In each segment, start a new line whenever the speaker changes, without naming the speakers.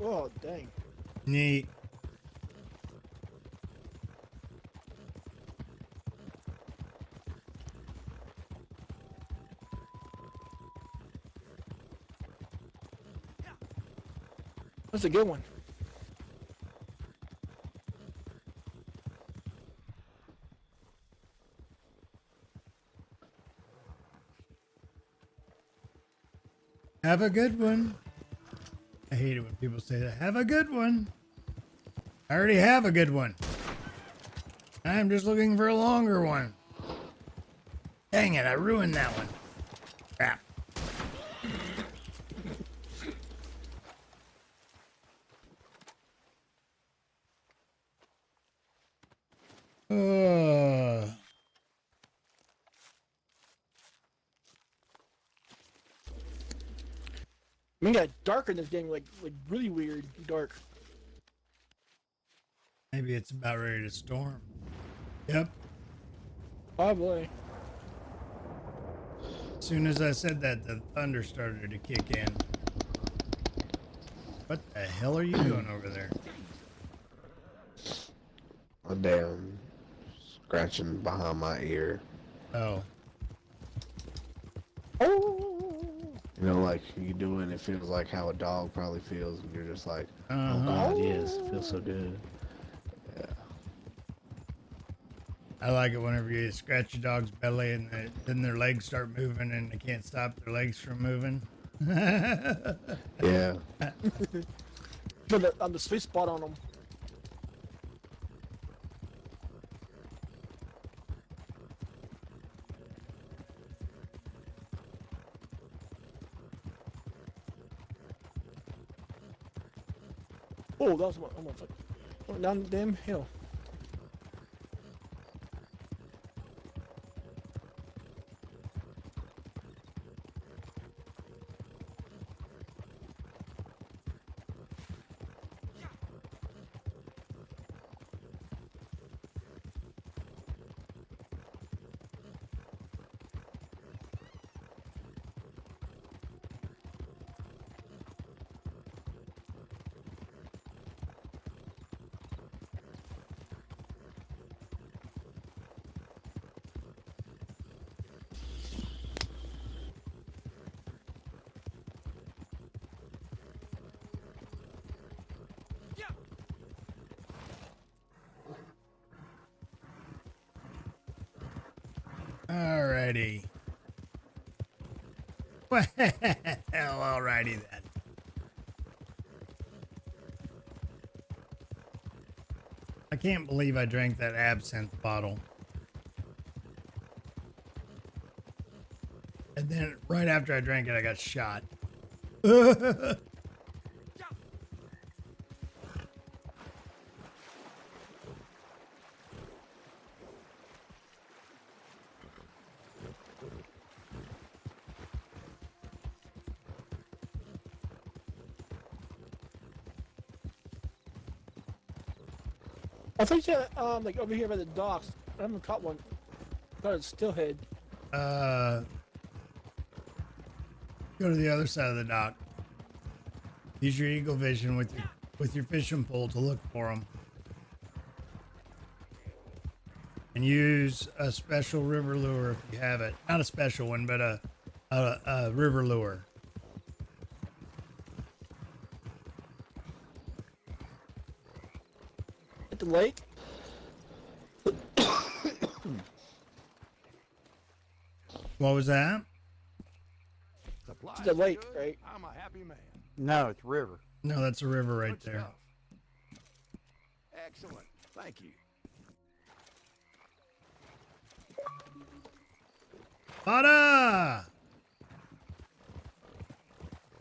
Oh, dang.
Neat.
That's a good one.
Have a good one. I hate it when people say that. Have a good one. I already have a good one. I'm just looking for a longer one. Dang it, I ruined that one. Crap.
I mean, it got dark in this game, like really weird dark.
Maybe it's about ready to storm. Yep.
Probably.
As soon as I said that, the thunder started to kick in. What the hell are you doing over there?
A damn scratching behind my ear.
Oh.
Oh.
You know, like you do it, and it feels like how a dog probably feels, and you're just like, oh
Uh-huh.
God, yes, it feels so good. Yeah.
I like it whenever you scratch your dog's belly and then their legs start moving and they can't stop their legs from moving.
Yeah.
Put on the sweet spot on them. Oh, that was one. Oh, motherfucker. Went down the damn hill.
Alrighty. Well, alrighty then. I can't believe I drank that absinthe bottle. And then right after I drank it, I got shot.
I think you like over here by the docks. I haven't caught one. Got it steelhead.
Go to the other side of the dock. Use your eagle vision with your fishing pole to look for them. And use a special river lure if you have it. Not a special one, but a river lure.
At the lake.
What was that?
It's the lake, right?
I'm a happy man.
No, it's river.
No, that's a river right
Good
there.
stuff. Excellent. Thank you.
Pada!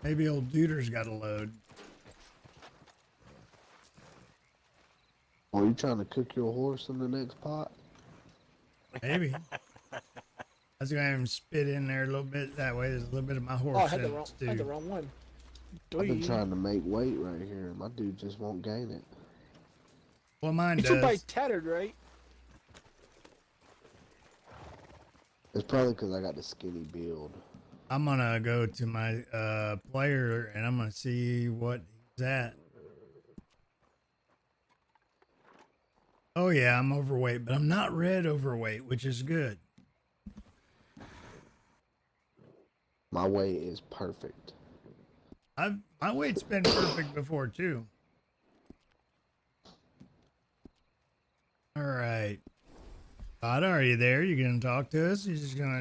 Maybe old Duder's got a load.
Are you trying to cook your horse in the next pot?
Maybe. I was gonna have him spit in there a little bit. That way, there's a little bit of my horse
Oh, I had
in
the
it
wrong.
too.
I had the wrong one.
I've been trying to make weight right here, and my dude just won't gain it.
Well, mine
You took by
does.
tattered, right?
It's probably because I got the skinny build.
I'm gonna go to my player and I'm gonna see what he's at. Oh yeah, I'm overweight, but I'm not red overweight, which is good.
My weight is perfect.
My weight's been perfect before too. All right. Todd, are you there? You gonna talk to us? He's just gonna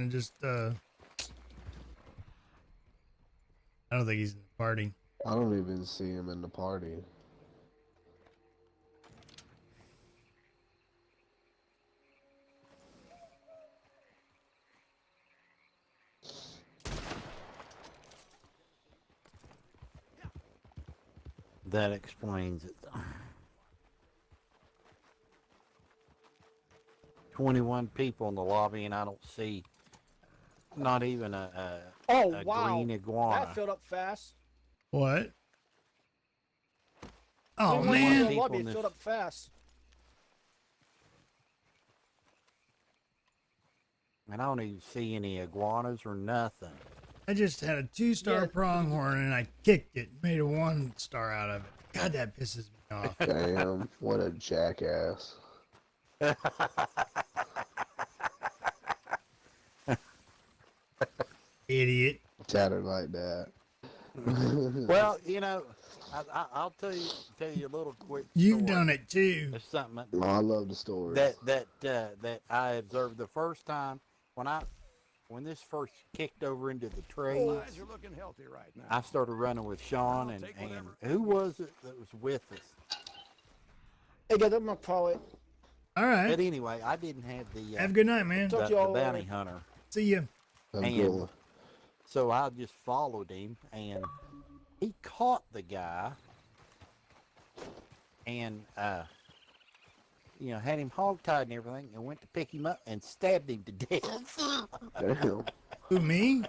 I don't think he's in the party.
I don't even see him in the party.
That explains it. 21 people in the lobby, and I don't see not even a
Wow.
green iguana.
That filled up fast.
What? Oh
21
man.
people in the lobby, it filled up fast.
And I don't even see any iguanas or nothing.
I just had a 2-star pronghorn and I kicked it, made a 1-star out of it. God, that pisses me off.
Damn, what a jackass.
Idiot.
Tattered like that.
Well, you know, I'll tell you a little quick story.
You've done it too.
It's something
Oh, I love the story.
that I observed the first time when this first kicked over into the trees.
You're looking healthy right now.
I started running with Sean and who was it that was with us?
Hey guys, I'm gonna call it.
All right.
But anyway, I didn't have the
Have a good night, man.
the bounty hunter.
See ya.
Have a
And
good one.
so I just followed him, and he caught the guy, and had him hogtied and everything, and went to pick him up and stabbed him to death.
Damn.
Who, me?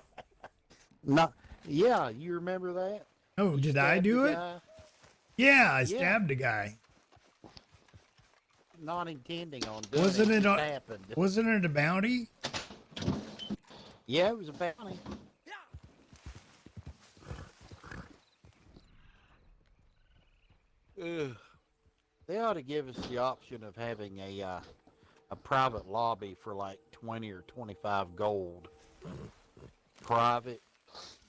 Yeah, you remember that?
Oh,
You
did I
stabbed
do
the
it?
guy,
Yeah, I stabbed a guy.
not intending on doing
Wasn't
it.
it
Just
a-
happened.
Wasn't it a bounty?
Yeah, it was a bounty. Ugh. They ought to give us the option of having a private lobby for like 20 or 25 gold. Private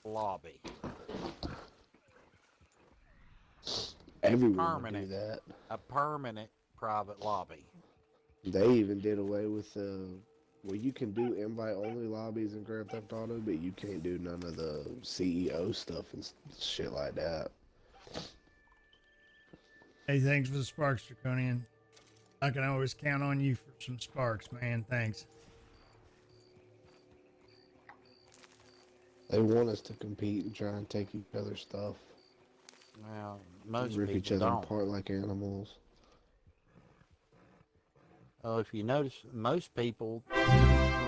lobby.
Everyone would do
Permanent.
that.
A permanent private lobby.
They even did away with well, you can do invite-only lobbies in Grand Theft Auto, but you can't do none of the CEO stuff and shit like that.
Hey, thanks for the sparks, Draconian. I can always count on you for some sparks, man. Thanks.
They want us to compete and try and take each other's stuff.
Well, most
Rip each
people
other
don't.
apart like animals.
Well, if you notice, most people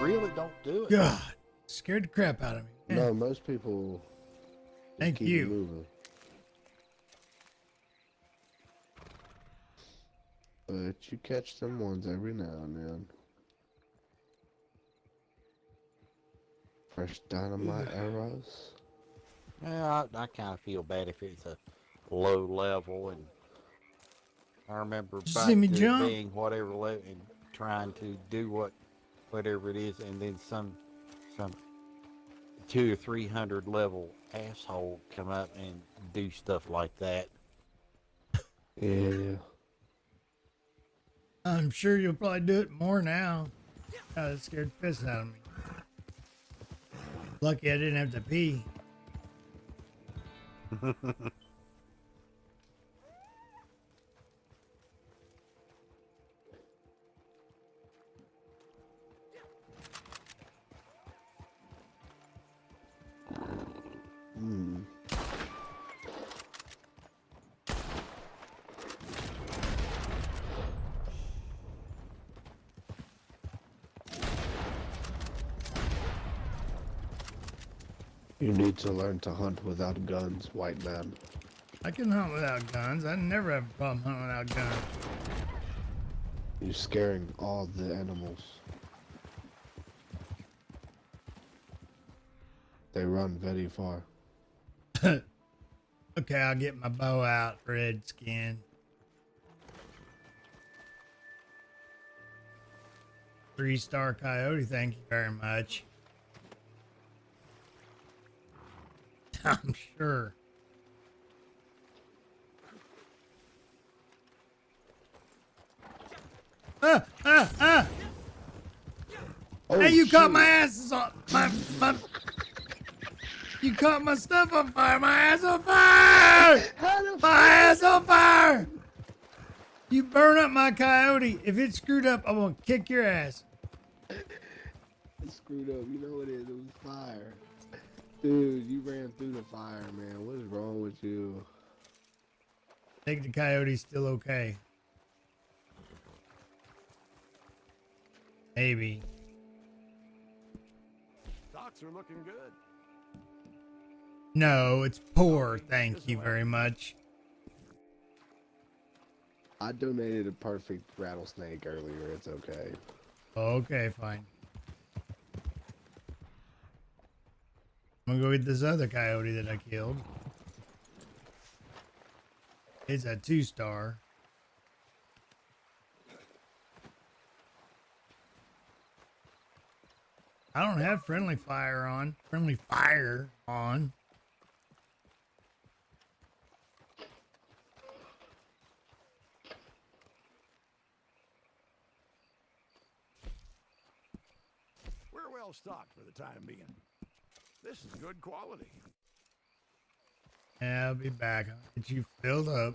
really don't do it.
God, scared the crap out of me. Man.
No, most people just
Thank
keep
you.
it moving. But you catch them ones every now and then. Fresh dynamite arrows.
Yeah, I kind of feel bad if it's a low level, and I remember
Did you
back
see me
to
jump?
being whatever level and trying to do whatever it is, and then some 200 or 300 level asshole come up and do stuff like that.
Yeah.
I'm sure you'll probably do it more now. God, it scared the piss out of me. Lucky I didn't have to pee.
Hmm. You need to learn to hunt without guns, white man.
I can hunt without guns. I never have a problem hunting without guns.
You're scaring all the animals. They run very far.
Okay, I'll get my bow out, Redskin. 3-star coyote, thank you very much. I'm sure. Ah!
Oh,
Hey, you caught
shit.
my ass on my. You caught my stuff on fire. My ass on fire. My ass on fire. You burn up my coyote. If it's screwed up, I'm gonna kick your ass.
It's screwed up. You know what it is? It was fire. Dude, you ran through the fire, man. What is wrong with you?
I think the coyote's still okay. Maybe.
Stocks are looking good.
No, it's poor. Thank you very much.
I donated a perfect rattlesnake earlier. It's okay.
Okay, fine. I'm gonna go get this other coyote that I killed. It's a 2-star. I don't have friendly fire on. Friendly fire on.
We're well stocked for the time being. This is good quality.
Yeah, I'll be back. I'll get you filled up.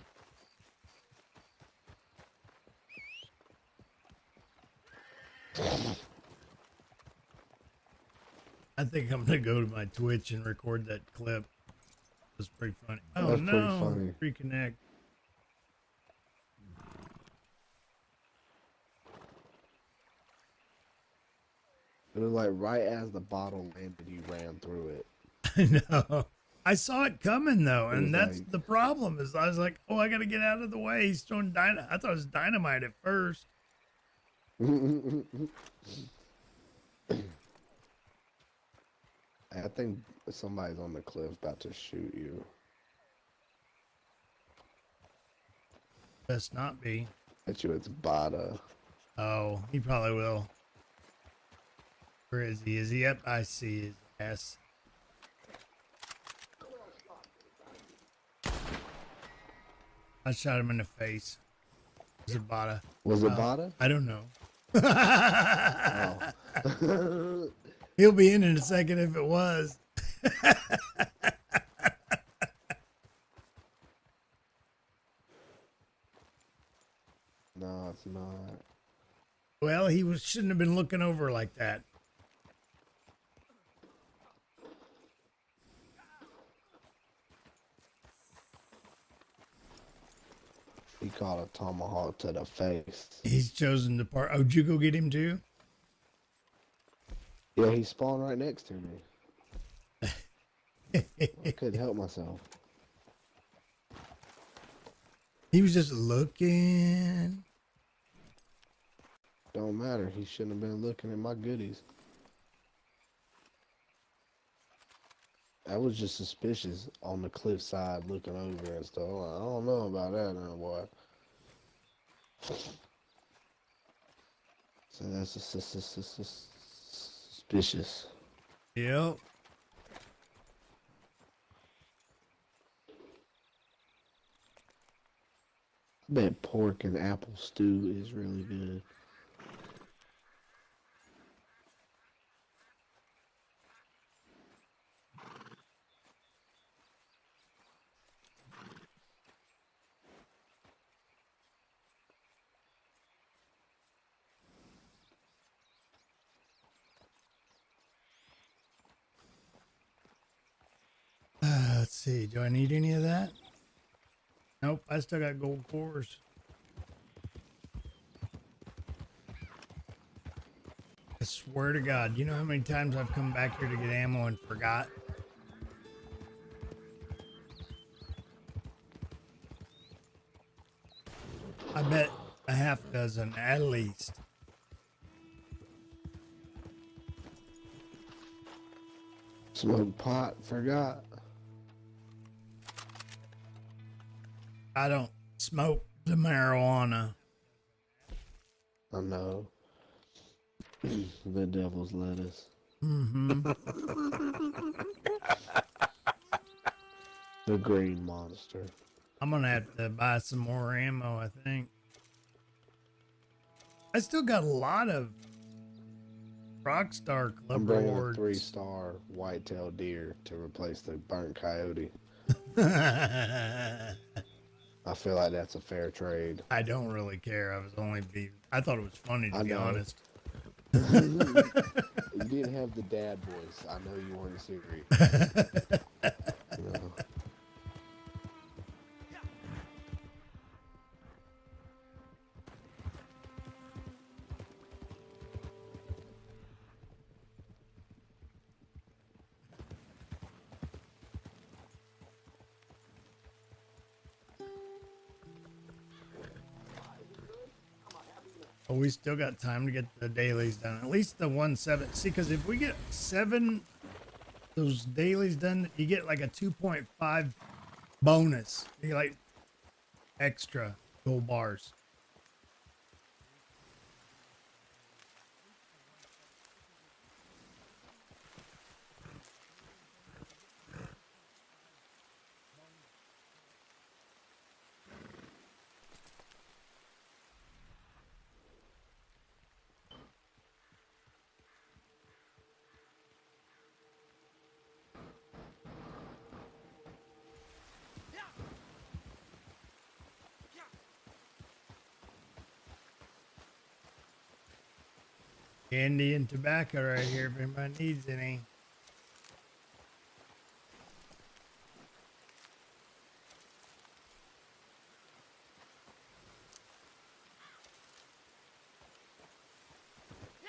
I think I'm gonna go to my Twitch and record that clip. It was pretty funny. Oh
That's pretty
no!
funny.
Reconnect.
It was like right as the bottle landed, you ran through it.
I know. I saw it coming though,
It
and
was
that's
like-
the problem. Is I was like, oh, I gotta get out of the way. He's throwing dynamite. I thought it was dynamite at first.
I think somebody's on the cliff about to shoot you.
Best not be.
Bet you it's Bada.
Oh, he probably will. Where is he? Is he up? I see his ass. I shot him in the face. Was it Bada?
Was it Bada?
I don't know.
Oh.
He'll be in a second if it was.
No, it's not.
Well, shouldn't have been looking over like that.
He caught a tomahawk to the face.
He's chosen to part. Oh, did you go get him too?
Yeah, he spawned right next to me. I couldn't help myself.
He was just looking.
Don't matter. He shouldn't have been looking at my goodies. I was just suspicious on the cliffside looking over and stuff. I don't know about that now, boy. So that's suspicious.
Yep.
I bet pork and apple stew is really good.
Let's see. Do I need any of that? Nope. I still got gold cores. I swear to God, you know how many times I've come back here to get ammo and forgot? I bet a half dozen at least.
Smoked pot, forgot.
I don't smoke the marijuana.
I know. The devil's lettuce.
Mm-hmm.
The green monster.
I'm gonna have to buy some more ammo, I think. I still got a lot of Rockstar Club
I'm bringing
rewards.
a 3-star white-tailed deer to replace the burnt coyote. I feel like that's a fair trade.
I don't really care. I thought it was funny to be honest.
You didn't have the dad voice. I know you weren't serious. You know.
Oh, we still got time to get the dailies done. At least the 1-7. See, because if we get 7 those dailies done, you get like a 2.5 bonus. You get like extra gold bars. Candy and tobacco right here if anybody needs any.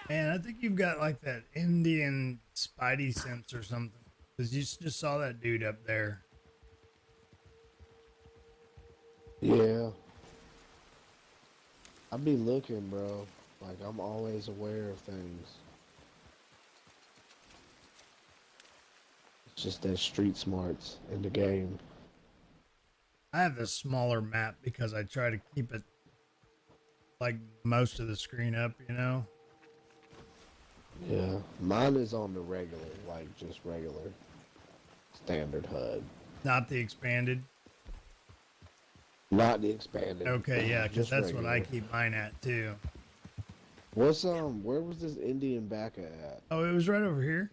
Man, I think you've got like that Indian spidey sense or something. Because you just saw that dude up there.
Yeah. I be looking, bro. Like, I'm always aware of things. It's just that street smarts in the game.
I have a smaller map because I try to keep it like most of the screen up, you know?
Yeah. Mine is on the regular, like just regular standard HUD.
Not the expanded.
Not the expanded.
Okay, yeah, because
just
that's what I
regular.
keep mine at too.
What's where was this Indian backer at?
Oh, it was right over here.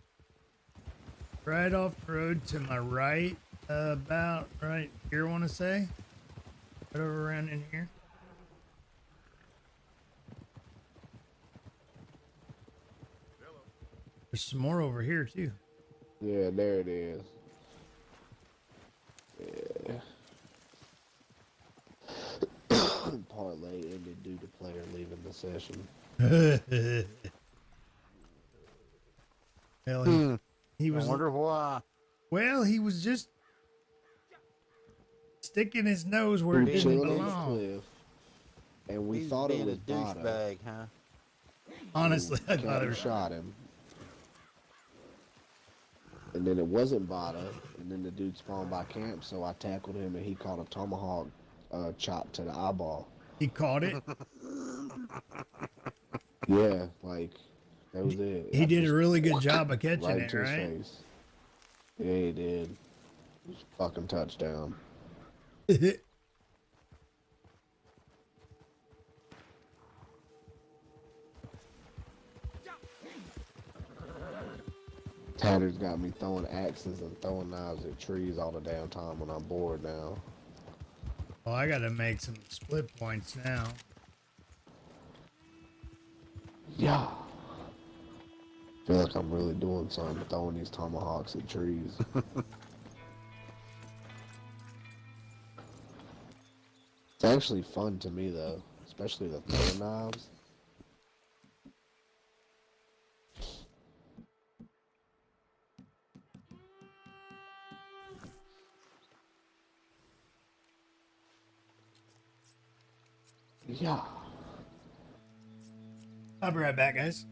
Right off the road to my right, about right here, I want to say. Right over around in here. There's some more over here too.
Yeah, there it is. Yeah. Parlay ended due to player leaving the session.
Well, he was.
I wonder why.
Well, he was just sticking his nose where
We
it
were
didn't
chilling on the
belong.
cliff, and we
He's
thought it
being
was
a
Bada.
douchebag, huh?
Honestly, I thought it
Captain
was.
shot him, and then it wasn't Bada, and then the dude spawned by camp, so I tackled him, and he caught a tomahawk chop to the eyeball.
He caught it.
Yeah, like that was it.
He
I
did a
just-
really good job of catching
right
it,
to his
right?
face. Yeah, he did. It was a fucking touchdown. Tatter's got me throwing axes and throwing knives at trees all the damn time when I'm bored now.
Well, I gotta make some split points now.
Yeah. Feel like I'm really doing something, throwing these tomahawks at trees. It's actually fun to me though, especially the throwing knives. Yeah.
I'll be right back, guys.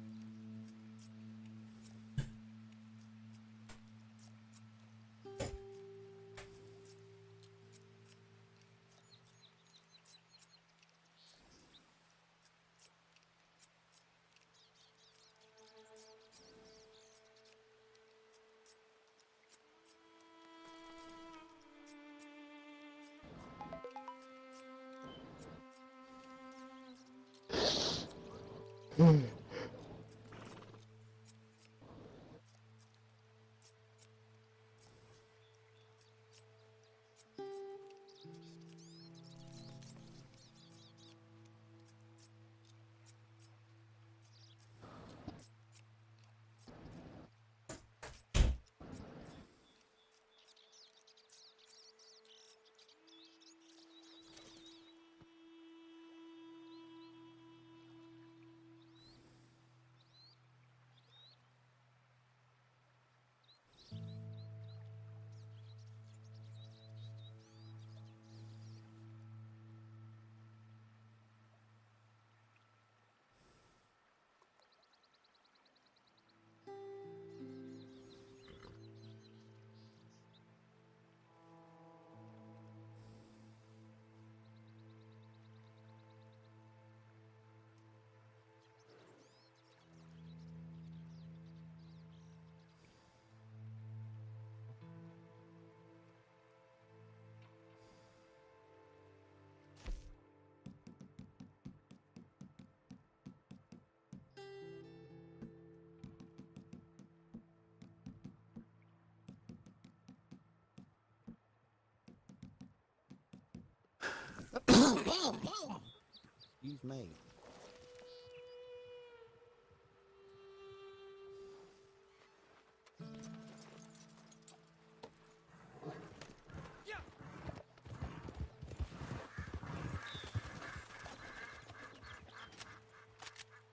Excuse me.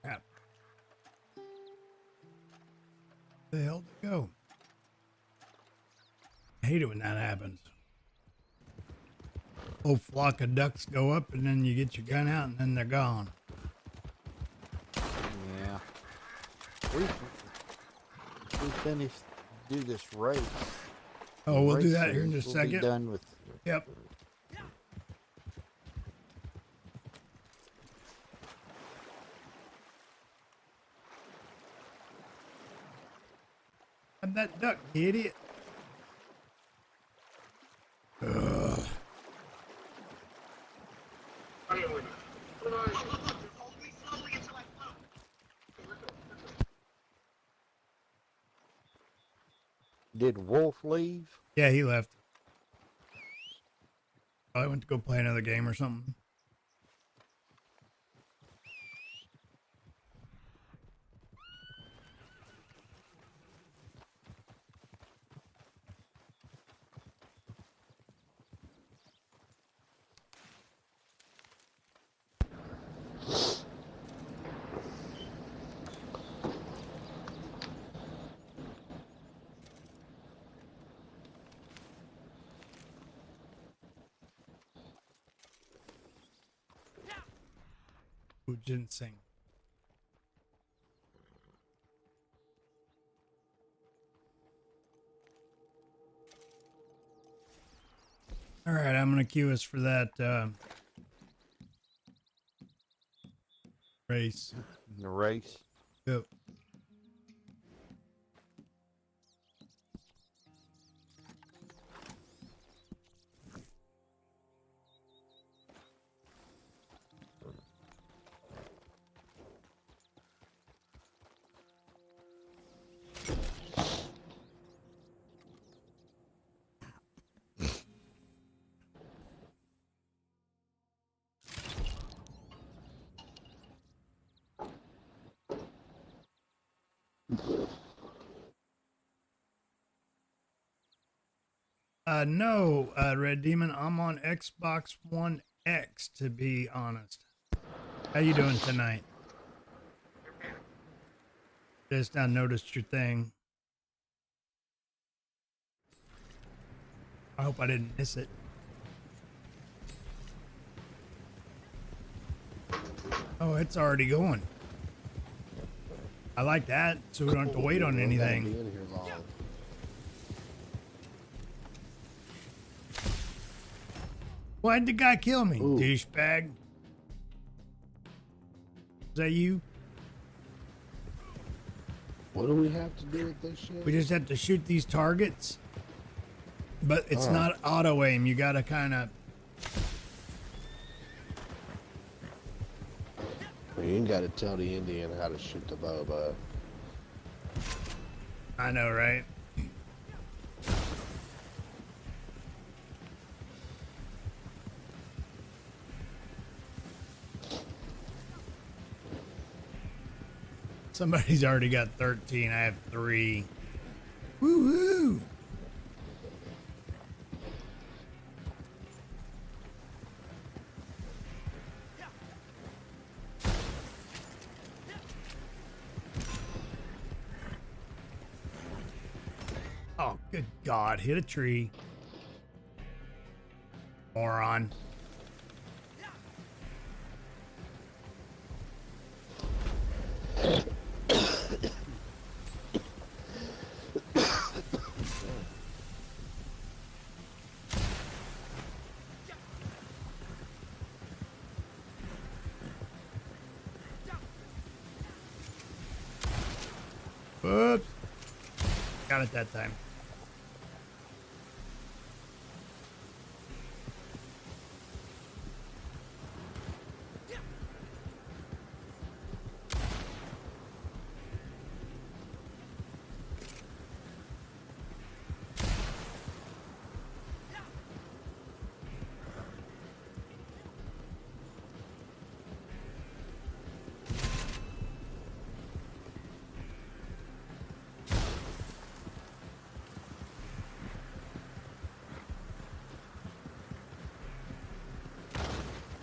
Crap. Where the hell did it go? I hate it when that happens. Whole flock of ducks go up and then you get your gun out and then they're gone.
Yeah. We finished do this race.
Oh, we'll do that
Race
here in just a
series, we'll be
second.
done with.
Yep. Grab that duck, you idiot. Ugh.
Did Wolf leave?
Yeah, he left. Probably went to go play another game or something. Ooh, ginseng. All right, I'm gonna cue us for that race.
The race.
Yep. No, Red Demon, I'm on Xbox One X, to be honest. How you doing tonight? Just now noticed your thing. I hope I didn't miss it. Oh, it's already going. I like that, so we don't have to wait on anything. Why'd the guy kill me, douchebag? Is that you?
What do we have to do with this shit?
We just have to shoot these targets, but it's not auto aim. You gotta kind of.
Yeah, You ain't got to tell the Indian how to shoot the bow, bud.
I know, right? Somebody's already got 13. I have 3. Woo-hoo! Oh, good God. Hit a tree. Moron. Whoops. Got it that time.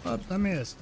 Oops, I missed.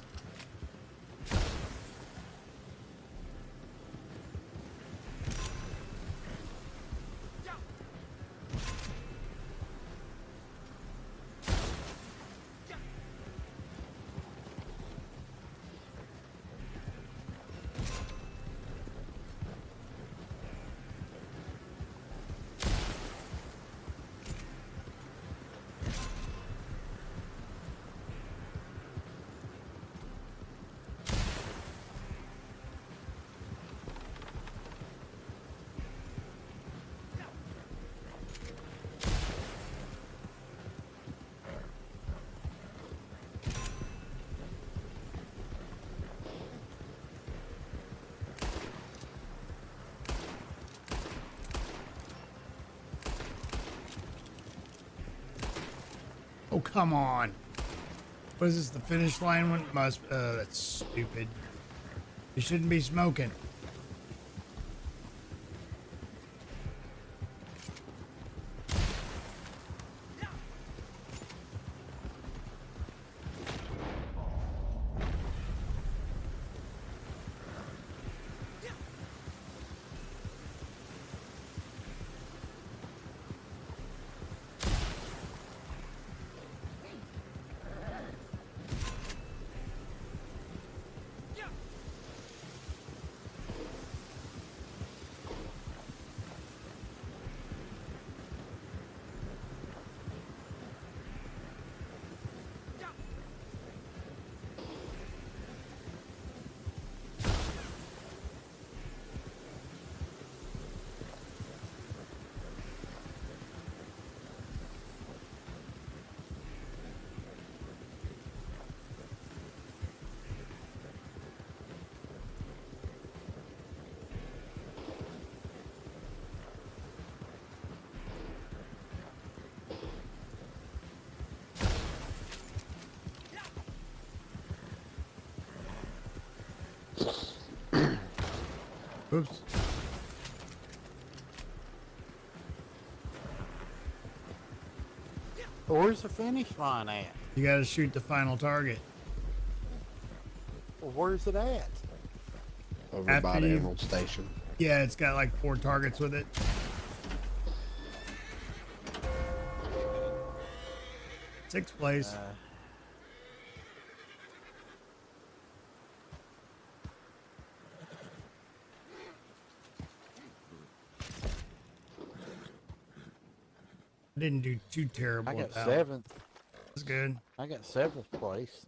Oh, come on. What is this, the finish line one? That's stupid. You shouldn't be smoking. Oops.
Where's the finish line at?
You gotta shoot the final target.
Well, where's it at?
Over
After
by the
you-
Emerald Station.
Yeah, it's got like 4 targets with it. Sixth place. I didn't do too terrible.
I got
with that one.
7th.
That's good.
I got 7th place.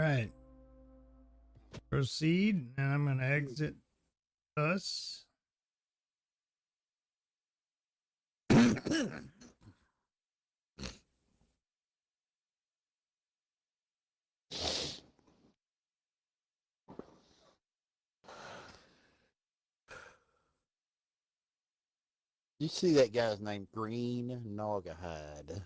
right. Proceed, and I'm gonna exit us.
You see that guy's name, Green Naugahyde.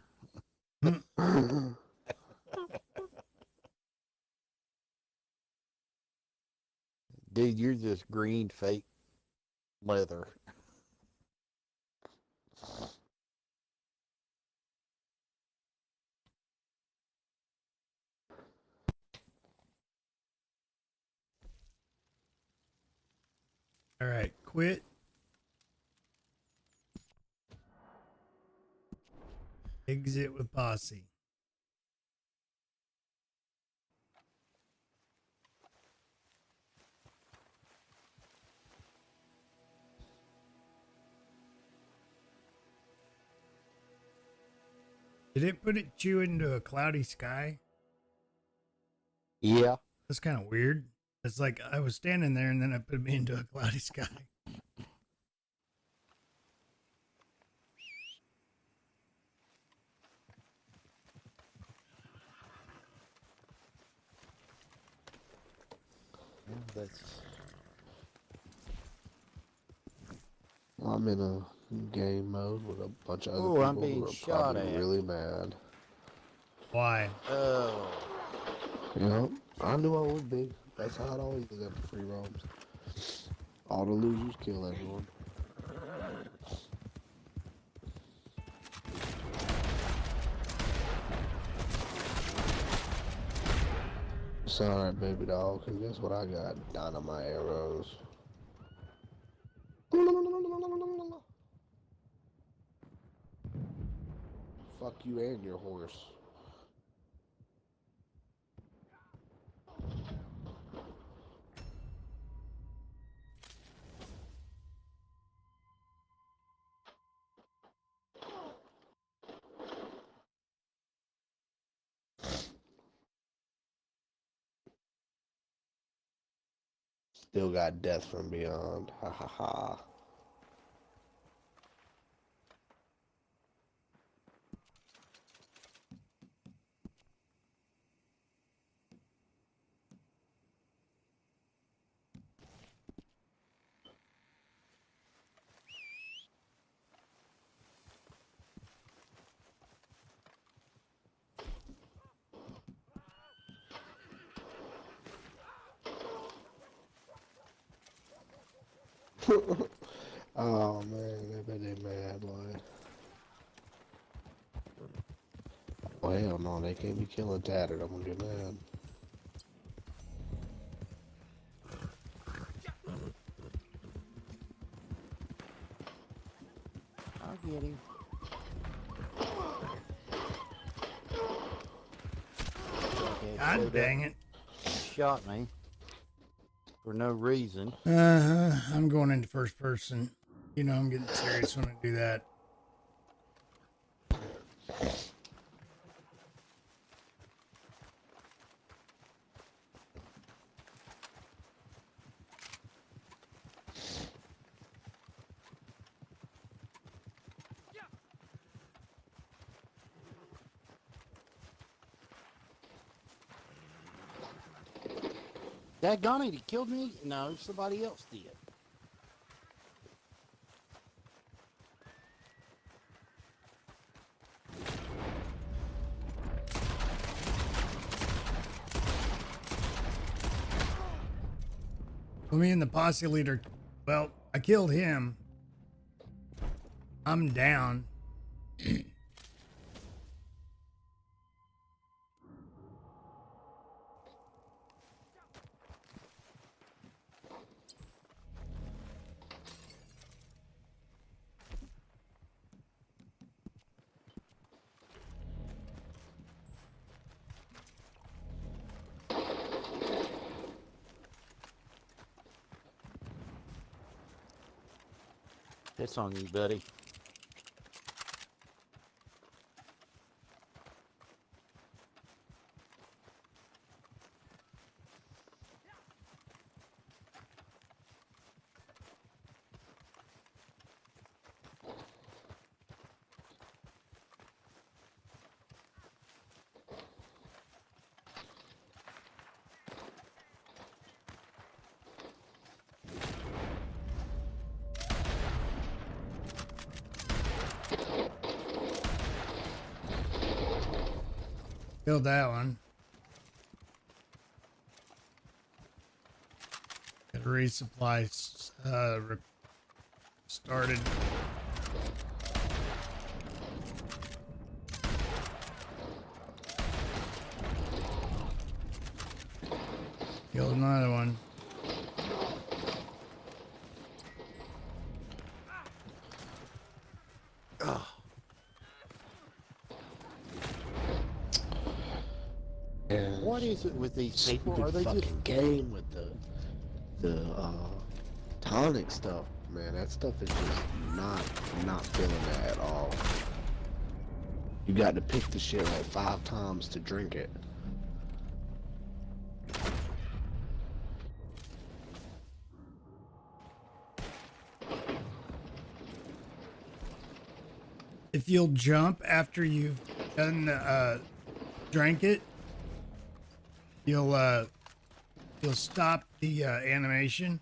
Dude, you're just green fake leather.
All right, quit. Exit with Posse. Did it put you into a cloudy sky?
Yeah.
That's kind of weird. It's like I was standing there and then it put me into a cloudy sky.
That's...
I'm in a game mode with a bunch of other
Oh, I'm
people
being
who are
shot
probably
at.
really mad.
Why?
Oh.
Yeah, I knew I would be. That's how it always is after free roams. All the losers kill everyone. It's alright, baby doll, because guess what I got? Dynamite arrows. Fuck you and your horse. Still got death from beyond. Ha ha ha. Oh man, I bet they mad like. Oh hell no, they can't be killing Tattered. I'm gonna get mad.
I'll get him. Okay,
God dang it.
Shot me. For no reason.
I'm going into first person. You know, I'm getting serious when I do that.
Daggone it, he killed me? No, somebody else did.
Well, me and the posse leader, well, I killed him. I'm down.
That's on you, buddy.
Killed that one. Got to resupply. Started. Killed another one.
And
What is it with these people?
stupid
Are they
fucking
just
game with the tonic stuff, man? That stuff is just not feeling that at all. You got to pick the shit like 5 times to drink it.
If you'll jump after you've done drank it, you'll stop the animation.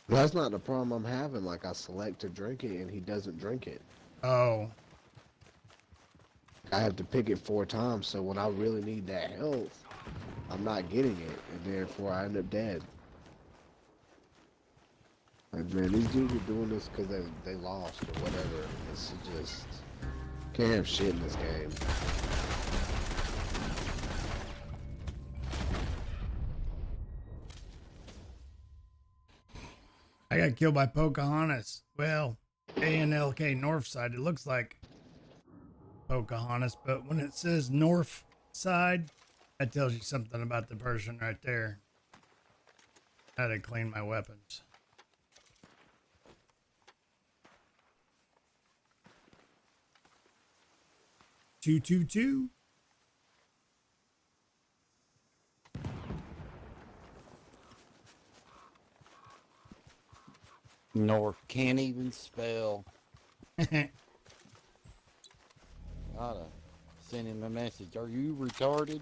That's not the problem I'm having. Like, I select to drink it and he doesn't drink it.
Oh,
I have to pick it 4 times, so when I really need that health, I'm not getting it, and therefore I end up dead. Like, man, these dudes are doing this because they lost or whatever. It's just can't have shit in this game.
I got killed by Pocahontas. Well, ANLK North Side. It looks like Pocahontas, but when it says North Side, that tells you something about the person right there. I had to clean my weapons. Two.
North can't even spell? Gotta send him a message. Are you retarded?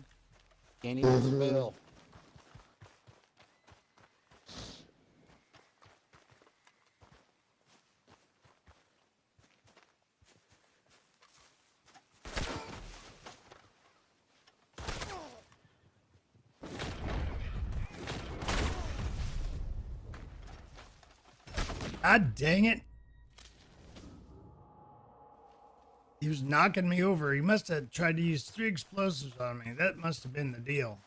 Can't even spell.
God dang it. He was knocking me over. He must have tried to use 3 explosives on me. That must have been the deal.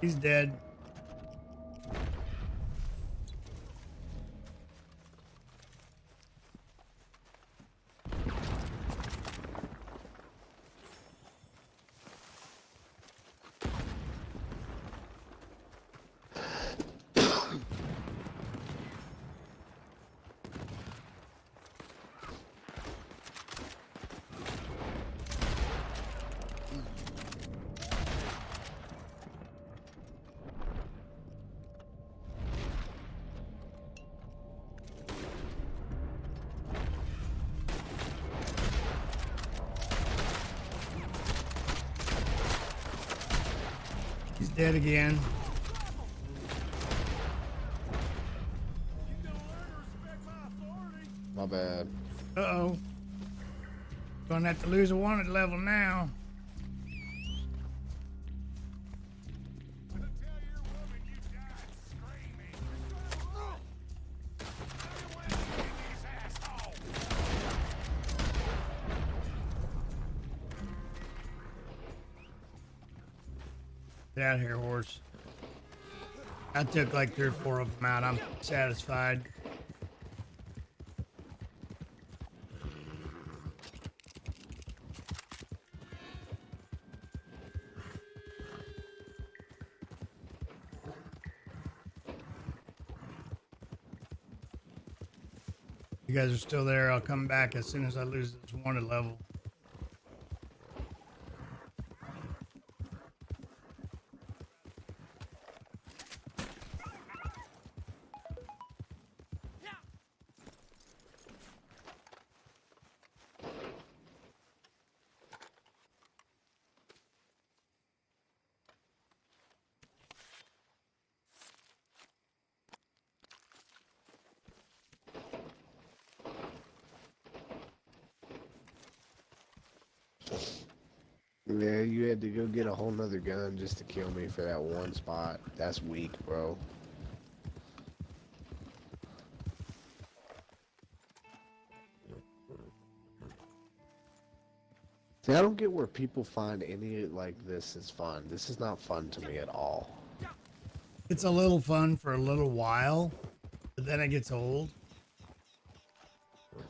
He's dead. He's dead again.
My bad.
Uh-oh. Gonna have to lose a wanted level now. Get out of here, horse. I took like 3 or 4 of them out. I'm satisfied. You guys are still there. I'll come back as soon as I lose this wanted level.
Yeah, you had to go get a whole nother gun just to kill me for that one spot. That's weak, bro. See, I don't get where people find any like this is fun. This is not fun to me at all.
It's a little fun for a little while, but then it gets old.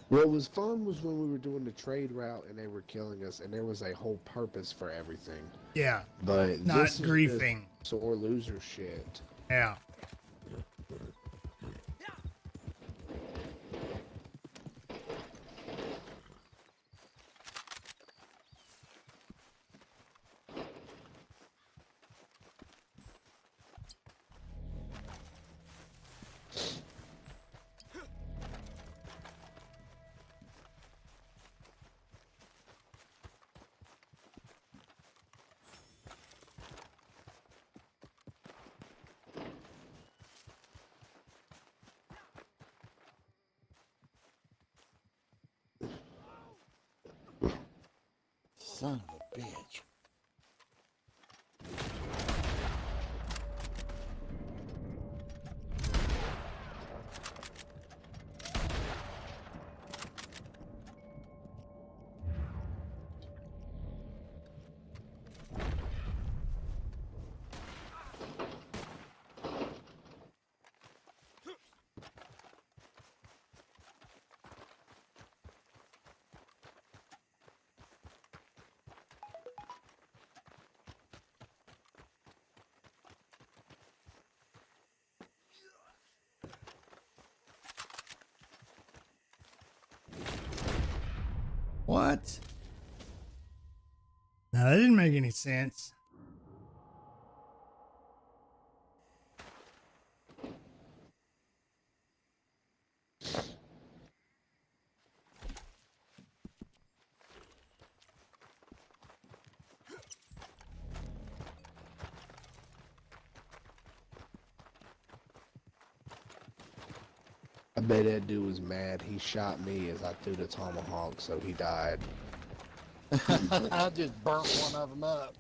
What was fun was when we were doing the trade route and they were killing us, and there was a whole purpose for everything.
Yeah,
But
not
this is
griefing.
just sore loser shit.
Yeah.
Son of a bitch.
What? No, that didn't make any sense.
I bet that dude was mad. He shot me as I threw the tomahawk, so he died.
I just burnt one of them up.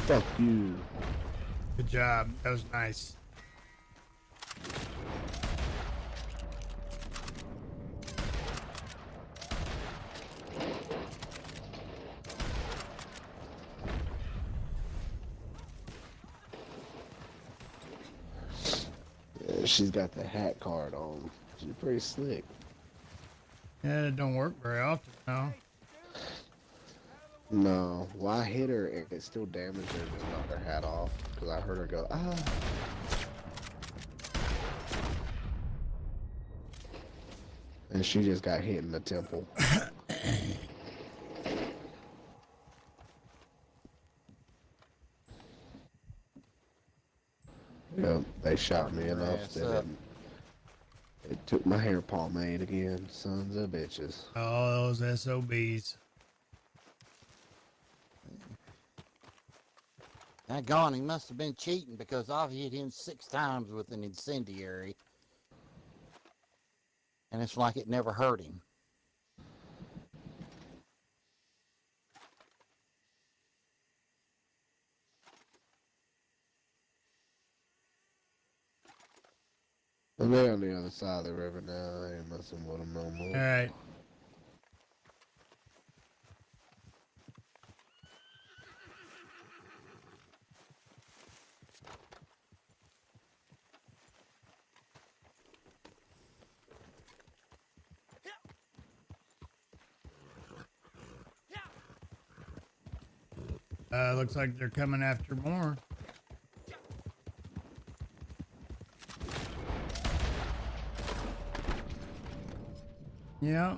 Fuck you.
Good job. That was nice.
Yeah, she's got the hat card on. She's pretty slick.
Yeah, it don't work very often, no.
No, well, I hit her and it still damaged her and just knocked her hat off because I heard her go, ah. And she just got hit in the temple. Yep, they shot me enough that it took my hair pomade again. Sons of bitches.
Oh, those SOBs.
Daggone, he must have been cheating because I've hit him 6 times with an incendiary. And it's like it never hurt him.
And they're on the other side of the river now. I ain't messing with them no more.
All right. Looks like they're coming after more. Yeah.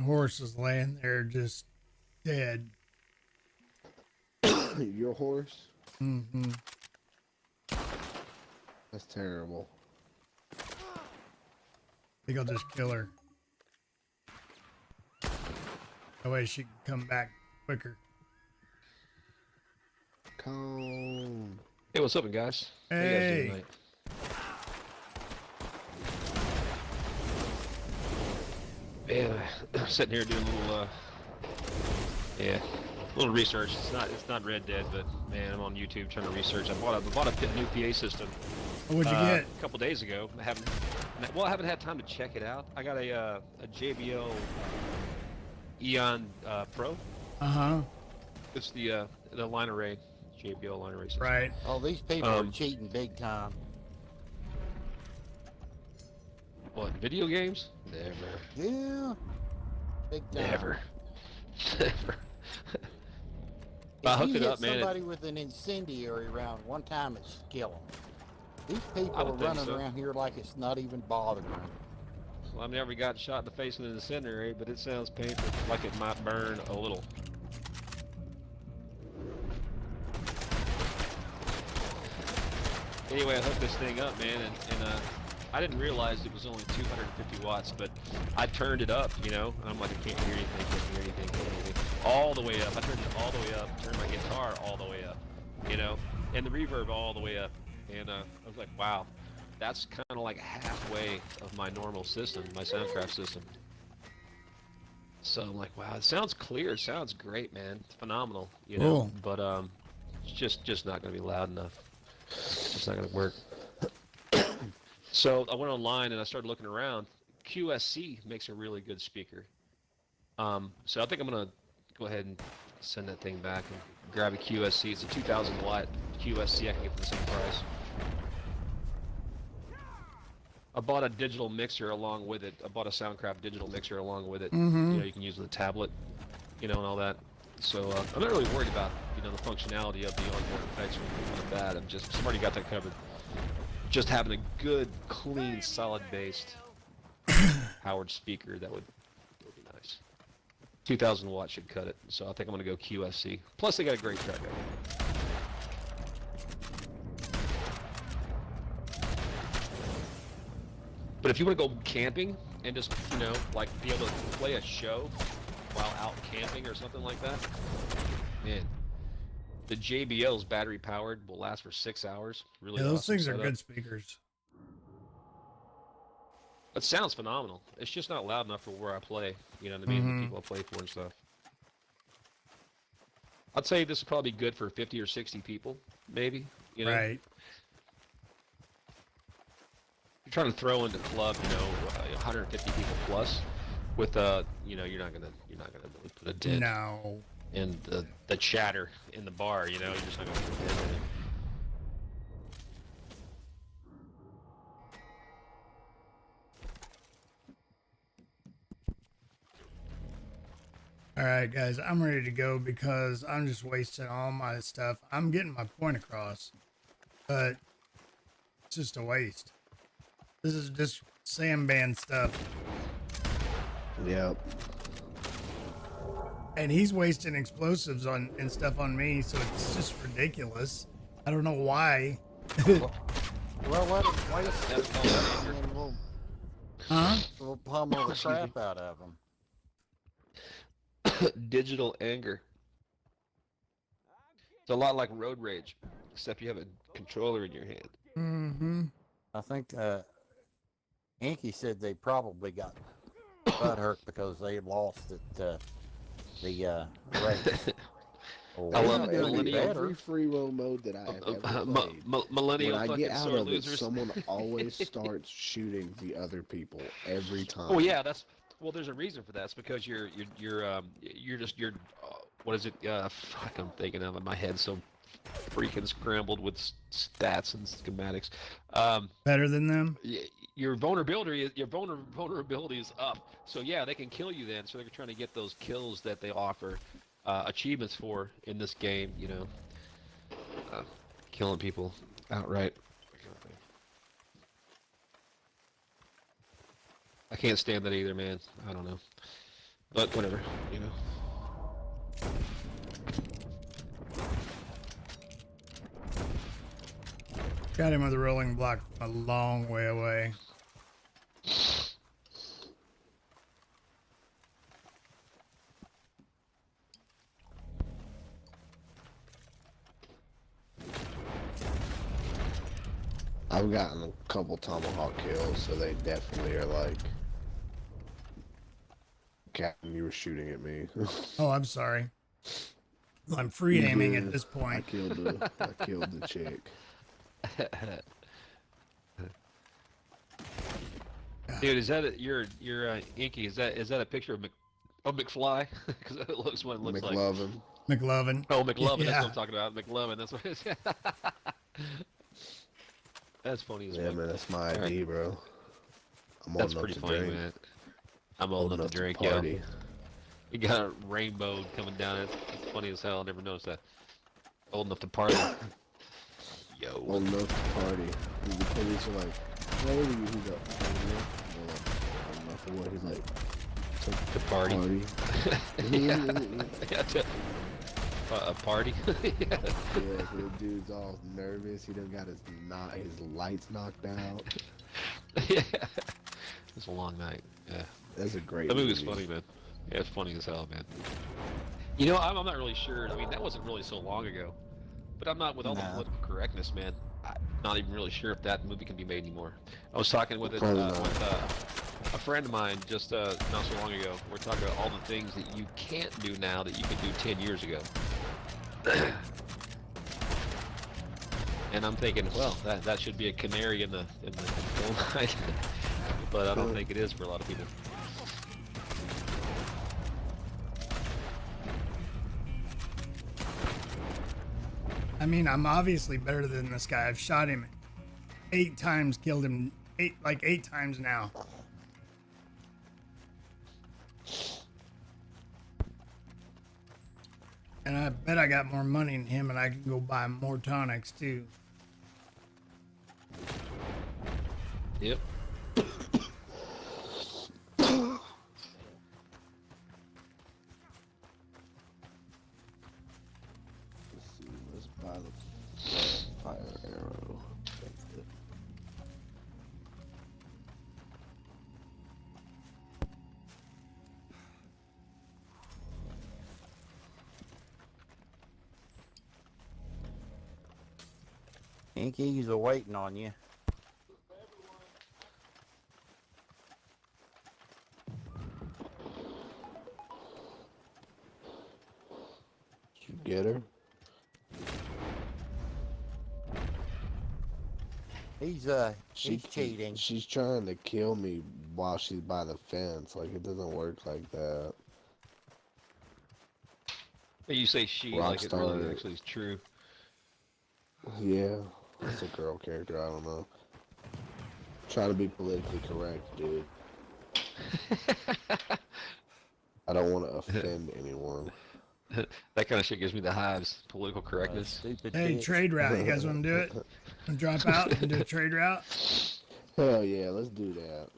The horse is laying there just dead.
Your horse?
Mm-hmm.
That's terrible.
I think I'll just kill her. That way she can come back quicker.
Cone.
Hey, what's up, guys? How you guys doing tonight? Man, I'm sitting here doing a little, a little research. It's not Red Dead, but man, I'm on YouTube trying to research. I bought a new PA system.
What'd you get?
A couple days ago. I haven't had time to check it out. I got a JBL Eon Pro. It's the line array, JBL line array system.
Right.
Oh, these people are cheating big time.
What, video games? Never.
Yeah. Big time.
Never. Never.
If
I hooked
you
it
hit
up, man.
somebody with an incendiary round one time, it's kill them. These people
I
are
would think
running
so.
around here like it's not even bothering them.
Well, I've never got shot in the face with an incendiary, but it sounds painful, like it might burn a little. Anyway, I hooked this thing up, man, and I didn't realize it was only 250 watts, but I turned it up, you know, and I'm like, I can't hear anything, all the way up. I turned it all the way up, turned my guitar all the way up, you know, and the reverb all the way up, and I was like, wow, that's kind of like halfway of my normal system, my Soundcraft system. So I'm like, wow, it sounds clear, it sounds great, man, it's phenomenal, you know,
Cool.
but it's just not going to be loud enough. It's just not going to work. So I went online and I started looking around. QSC makes a really good speaker. So I think I'm going to go ahead and send that thing back and grab a QSC. It's a 2,000 watt QSC I can get for the same price. I bought a digital mixer along with it. I bought a Soundcraft digital mixer along with it. You know, you can use the tablet, you know, and all that. So I'm not really worried about, you know, the functionality of the onboard effects or anything like that. I've already got that covered. Just having a good, clean, solid-based Howard speaker that would be nice. 2,000 watts should cut it, so I think I'm going to go QSC. Plus, they got a great track record. But if you want to go camping and just, you know, like be able to play a show while out camping or something like that, man, the JBL's battery powered, will last for 6 hours. Really,
Yeah, those
awesome
things are
setup.
good speakers.
It sounds phenomenal. It's just not loud enough for where I play. You know what I mean? The people I play for and stuff. I'd say this is probably good for 50 or 60 people, maybe. You know?
Right.
You're trying to throw into club, you know, 150 people plus. With you know, you're not gonna really put a dent
No.
in the chatter in the bar. You know, you're just not gonna put a dent in it.
All right, guys, I'm ready to go because I'm just wasting all my stuff. I'm getting my point across, but it's just a waste. This is just sandband stuff.
Yep.
And he's wasting explosives and stuff on me, so it's just ridiculous. I don't know why.
Well, let them waste it, and then we'll pummel the crap out of them.
Digital anger. It's a lot like road rage, except you have a controller in your hand.
Mm-hmm.
I think Inky said they probably got butthurt because they lost at the race. Well,
I
we're
love
not
it.
doing any
Millennial
better.
Every free roam mode that I have ever played,
Millennial
when I
fucking
get out
sore
of it,
losers.
someone always starts shooting the other people every time.
Oh yeah, there's a reason for that. It's because you're what is it? Fuck, I'm thinking of it. My head's so freaking scrambled with stats and schematics.
Better than them?
Your vulnerability is up. So yeah, they can kill you then. So they're trying to get those kills that they offer achievements for in this game. You know, killing people outright. I can't stand that either, man. I don't know. But whatever, you know.
Got him with a rolling block from a long way away.
I've gotten a couple tomahawk kills, so they definitely are like, Captain, you were shooting at me.
Oh, I'm sorry. I'm free aiming at this point.
I killed the chick.
Dude, is that your Inky? Is that a picture of McFly? Because it looks what it looks like.
McLovin.
McLovin.
Oh, McLovin.
Yeah.
That's what I'm talking about. McLovin. That's what it is. That's funny as
Yeah,
fuck.
man, that's my ID, bro. I'm
That's
old enough
pretty
to
funny,
drink.
man. I'm old enough to drink, yo.
party.
You got a rainbow coming down. It's funny as hell. I never noticed that. Old enough to party. Yo.
Old enough to party. And the police are like, "How old are you?" He's like, "Old enough for what?" He's like,
To party. Yeah, a party? Yeah.
Yeah, the dude's all nervous. He done got his lights knocked out.
Yeah. It's a long night. Yeah.
That's a great
That movie's funny, man. Yeah, it's funny as hell, man. You know, I'm not really sure. I mean, that wasn't really so long ago. But I'm not, with all the political correctness, man, I'm not even really sure if that movie can be made anymore. I was talking with a friend of mine just not so long ago. We're talking about all the things that you can't do now that you could do 10 years ago. And I'm thinking, well, that should be a canary in the coal mine. But I don't think it is for a lot of people.
I mean, I'm obviously better than this guy. I've shot him 8 times, killed him 8 times now. And I bet I got more money than him, and I can go buy more tonics too.
Yep.
Let's buy the fire arrow. That's it.
Inky's a waiting on you.
Did you get her?
He's cheating.
She's trying to kill me while she's by the fence. Like, it doesn't work like that.
You say she, like it really actually is true.
Yeah, it's a girl character. I don't know. Trying to be politically correct, dude. I don't want to offend anyone.
That kind of shit gives me the hives. Political correctness.
Stupid
Hey,
bitch.
trade route. You guys want to do it? And drop out and do a trade route?
Hell yeah, let's do that.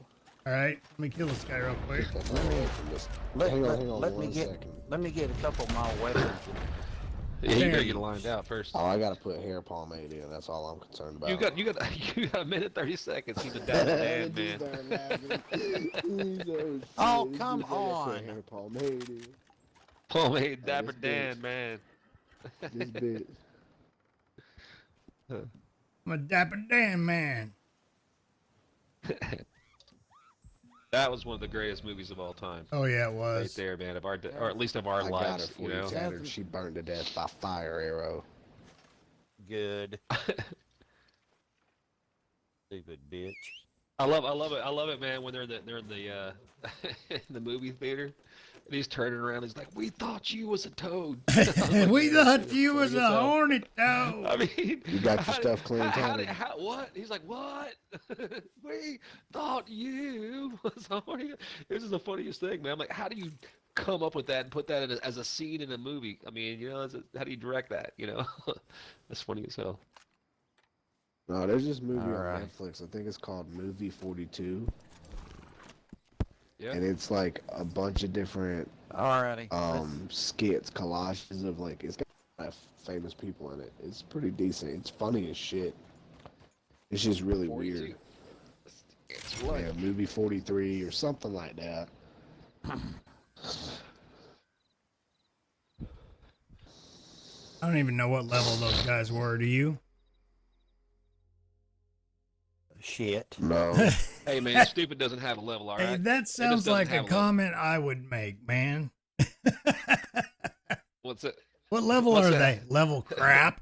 All right, let me kill this guy real quick.
Hang on
Let
one
me
second.
get a couple of my weapons.
Yeah, you gotta get lined out first.
Oh, I gotta put hair pomade in. That's all I'm concerned about.
You got a minute 30 seconds. He's a dad, man.
Oh, come on.
Hair pomade in.
Pomade
Oh,
Dapper
this
Dan,
bitch.
man.
This bitch.
I'm a dapper Dan man.
That was one of the greatest movies of all time.
Oh yeah, it
Right
was.
there, man. Of our, or at least of our
I got her
lives,
for
you
you,
know.
tattered. She burned to death by fire arrow.
Good. Stupid bitch.
I love it, man. When they're in the in the movie theater, and he's turning around. He's like, "We thought you was a toad."
We thought you was a hornet toad.
I mean,
You got your stuff clean, Tanner?
What? He's like, what? We thought you was a hornet. This is the funniest thing, man. I'm like, how do you come up with that and put that in as a scene in a movie? I mean, you know, how do you direct that? You know, that's funny as hell.
No, there's this movie on
Alright.
Netflix. I think it's called Movie 42.
Yeah.
and it's like a bunch of different
Alrighty.
skits, collages of like it's got a lot of famous people in it. It's pretty decent. It's funny as shit. It's just really
42.
weird.
It's what?
Yeah, movie 43 or something like that.
I don't even know what level those guys were. Do you?
Shit.
No.
Hey man, stupid doesn't have a level, all right?
Hey, that sounds like a comment I would make, man.
What's it?
What level
What's
are
that?
they? Level crap.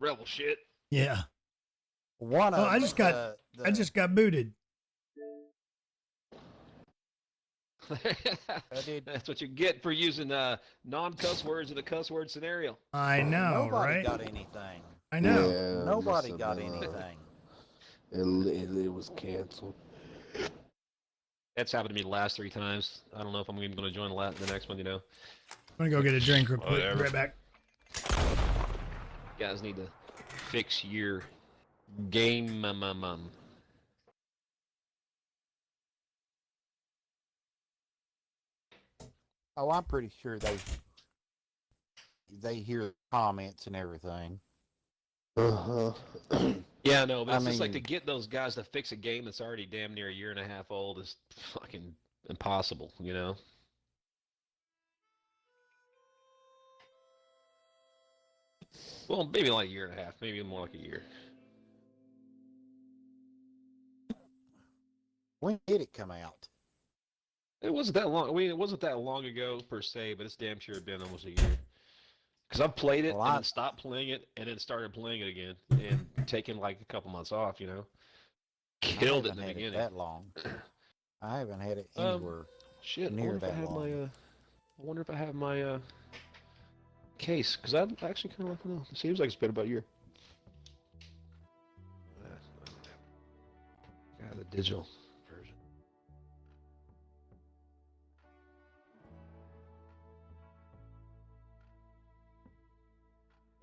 Rebel shit.
Yeah.
One
Oh,
of
I just got I just got booted.
That's what you get for using non-cuss words in a cuss word scenario.
I know,
Nobody
right?
got anything.
I know.
Yeah,
Nobody
must
got
have been,
anything.
It was canceled.
That's happened to me the last 3 times. I don't know if I'm even going to join the next one, you know.
I'm gonna go get a drink real quick. Be
Whatever.
right back.
You guys need to fix your game,
Oh, I'm pretty sure they hear the comments and everything.
Uh-huh.
Yeah, no, but
I
it's just like to
mean-
get those guys to fix a game that's already damn near a year and a half old is fucking impossible, you know? Well, maybe like a year and a half, maybe more like a year.
When did it come out?
It wasn't that long. I mean, it wasn't that long ago per se, but it's damn sure been almost a year. Because I've played it
Well,
and
I-
then stopped playing it and then started playing it again and taken like a couple months off, you know? Killed it in
I
the
haven't had it
beginning.
that long. I haven't had it
Um,
anywhere.
Shit, I
near
wonder if I
that
have
long.
my, I wonder if I have my, case, because I'd actually kind of like to know. It seems like it's been about a year. Yeah, the digital version.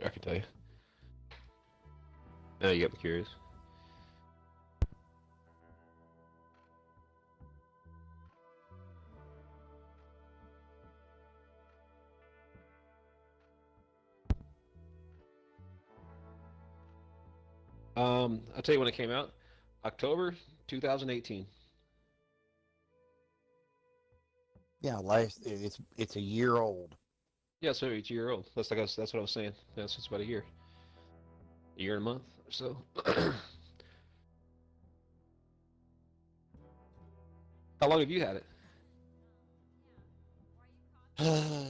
I can tell you. Now you got me curious. I'll tell you when it came out. October 2018.
Yeah, it's a year old.
Yeah, so it's a year old. That's what I was saying. That's just about a year. A year and a month or so. How long have you had it?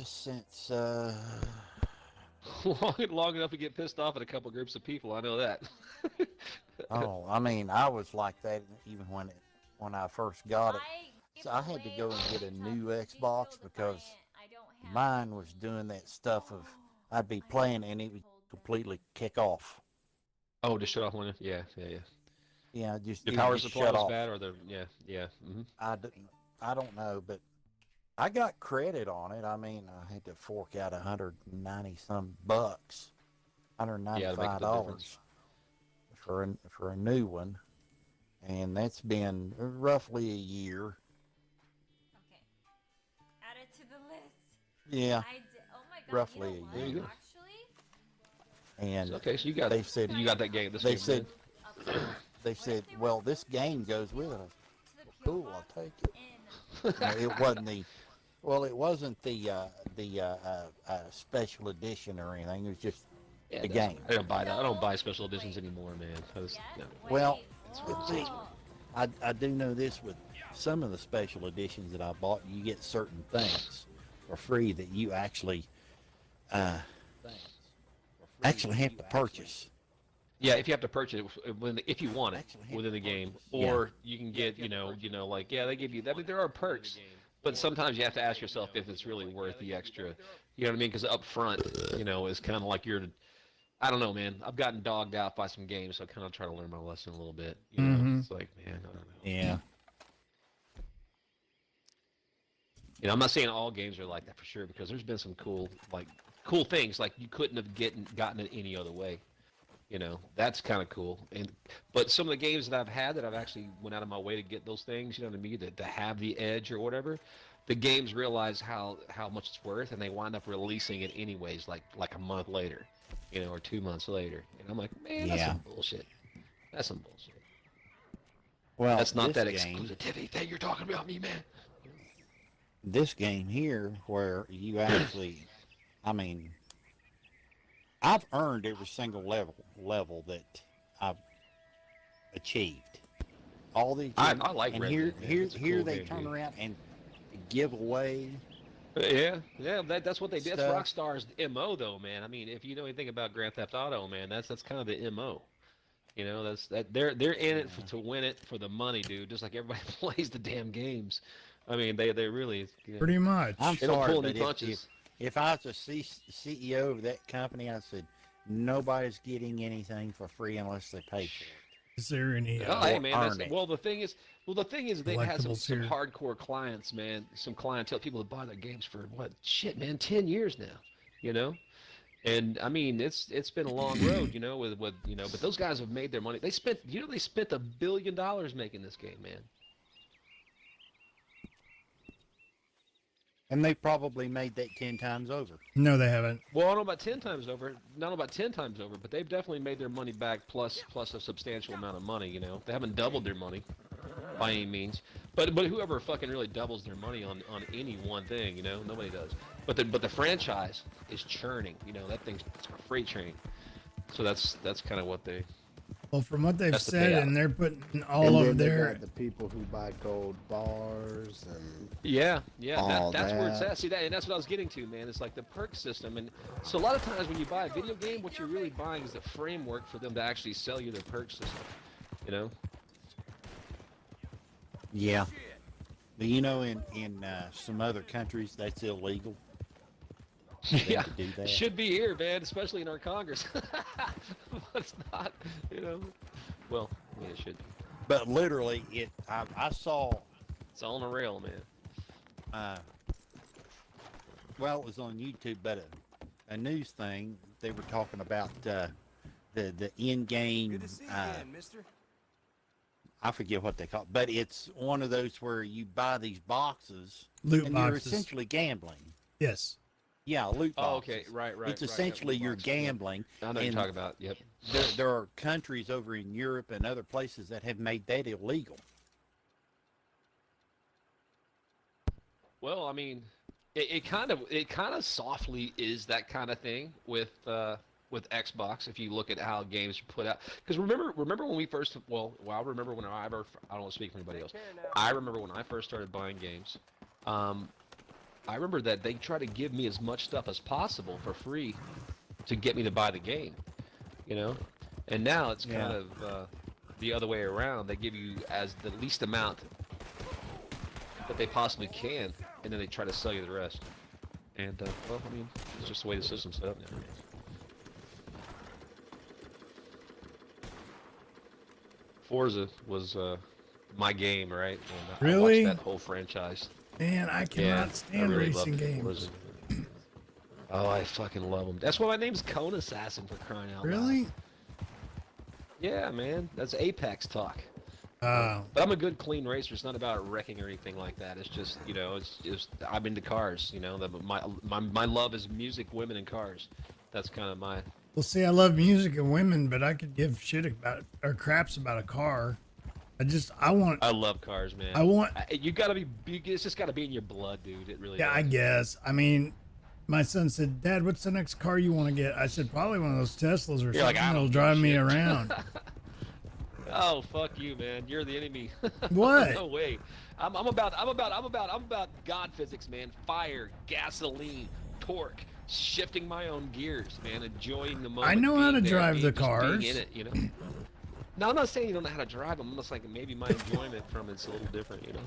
Since
long enough to get pissed off at a couple groups of people. I know that.
oh, I mean, I was like that even when I first got it. So I had to go and get a new Xbox because mine was doing that stuff of I'd be playing and it would completely kick off.
Oh, to shut off one. Yeah.
Yeah, just
Your
it
power
would just
supply
shut
was
off.
bad, or the yeah. Mm-hmm.
I don't know, but I got credit on it. I mean, I had to fork out $190 some bucks, $195 for a new one, and that's been roughly a year.
Okay. Add it to the list.
Yeah,
I did. Oh my god.
Roughly
You know
a
what,
year. There you go.
Actually,
and
Okay, so you got
they said
you got that game. This
they
game,
said
man.
they said, well, this game goes with it.
to the PO
Cool,
box
I'll take it.
in.
No, it wasn't it wasn't the special edition or anything. It was just
Yeah,
the
that's-
game.
I don't buy that. I don't buy special editions anymore, man.
Yes?
No.
Well,
Wait,
I do know this with some of the special editions that I bought, you get certain things for free that you actually have to purchase.
Yeah, if you have to purchase it if you want it
Actually, have
within
to
the game,
purchase.
or you can get like they give you. I mean, there are perks, but sometimes you have to ask yourself if it's really worth the extra. You know what I mean? Because up front, is kind of like I don't know, man. I've gotten dogged out by some games, so I kind of try to learn my lesson a little bit. It's like, man, I don't know.
Yeah.
I'm not saying all games are like that for sure, because there's been some cool things like you couldn't have gotten it any other way. You know, that's kind of cool. But some of the games that I've had that I've actually went out of my way to get those things, you know what I mean, to have the edge or whatever, the games realize how much it's worth, and they wind up releasing it anyways, like a month later, you know, or 2 months later. And I'm like, man, that's some bullshit. That's some bullshit.
Well,
that's not that
game,
exclusivity thing you're talking about, me, man.
This game here, where you actually, I mean, I've earned every single level that I've achieved. All the
I like
and
Red
here
Dead, man.
here
It's a
here
cool
they
game,
turn
dude.
around and give away.
Yeah, that's what they did. That's
Stuff.
Rockstar's MO, though, man. I mean, if you know anything about Grand Theft Auto, man, that's kind of the MO. You know, they're in it to win it for the money, dude. Just like everybody plays the damn games. I mean, they really, you know,
Pretty much.
I'm
they don't
sorry,
pull
but
any punches.
if I was the CEO of that company, I said nobody's getting anything for free unless they pay for it.
Is there any?
Oh, hey, man.
earn it.
The thing is, they've had some
Collectibles here.
hardcore clients, man. Some clientele, people that buy their games for what? Shit, man, 10 years now. You know, and I mean, it's been a long road, you know, with you know, but those guys have made their money. They spent $1 billion making this game, man.
And they probably made that 10 times over.
No, they haven't.
Well, I don't know about 10 times over. Not about 10 times over, but they've definitely made their money back plus a substantial amount of money. You know, they haven't doubled their money by any means. But whoever fucking really doubles their money on any one thing, you know, nobody does. But the franchise is churning. You know, that thing's a freight train. So that's kind of what they.
Well, from what they've
That's the
said,
payout.
and they're putting
And
all
then
of
they
their.
got the people who buy gold bars and
Yeah,
all
that's where it's
that.
at. See that, and that's what I was getting to, man. It's like the perk system, and so a lot of times when you buy a video game, what you're really buying is the framework for them to actually sell you their perk system. You know?
Yeah. But you know, in some other countries, that's illegal. for them
Yeah,
to do that.
should be here, man, especially in our Congress. But it's not, you know. Well, I mean, it should be.
But literally, I saw.
It's all on a rail, man.
Well, it was on YouTube, but a news thing. They were talking about the in-game.
Good to see you again, mister.
I forget what they call it, but it's one of those where you buy these boxes
Loot
and you're
boxes.
essentially gambling.
Yes.
Yeah, loot boxes.
Oh, okay, right.
It's
right,
essentially
yeah,
you're
box, yeah.
gambling.
I know what you're
and
talking about. Yep.
There are countries over in Europe and other places that have made that illegal.
Well, I mean, it kind of softly is that kind of thing with Xbox. If you look at how games are put out, because remember when we first I remember when I don't want to speak for anybody else. I remember when I first started buying games. I remember that they try to give me as much stuff as possible for free to get me to buy the game, you know. And now it's kind of the other way around. They give you as the least amount that they possibly can, and then they try to sell you the rest. And well, I mean, it's just the way the system's set up now. Forza was my game, right? And
Really?
I watched that whole franchise.
Man, I cannot stand
I really
racing
loved
games.
Forza. Oh, I fucking love them. That's why my name's Cone Assassin, for crying out loud.
Really?
Yeah, man. That's Apex talk.
Oh.
But I'm a good, clean racer. It's not about wrecking or anything like that. It's just, you know, it's just I'm into cars. You know, my love is music, women, and cars. That's kind of my.
Well, see, I love music and women, but I could give shit about or craps about a car.
I love cars, man. You gotta be. It's just gotta be in your blood, dude. It really.
Yeah,
does.
I guess. I mean, my son said, "Dad, what's the next car you want to get?" I said, "Probably one of those Teslas or
You're
something
like, I don't
that'll
give a
drive me
shit."
around."
Oh, fuck you, man. You're the enemy.
What?
No way. I'm about God physics, man. Fire, gasoline, torque, shifting my own gears, man. Enjoying the moment.
I know how to
being there,
drive the
just being
cars.
in it, you know. No, I'm not saying you don't know how to drive them. I'm just like maybe my enjoyment from it's a little different, you know.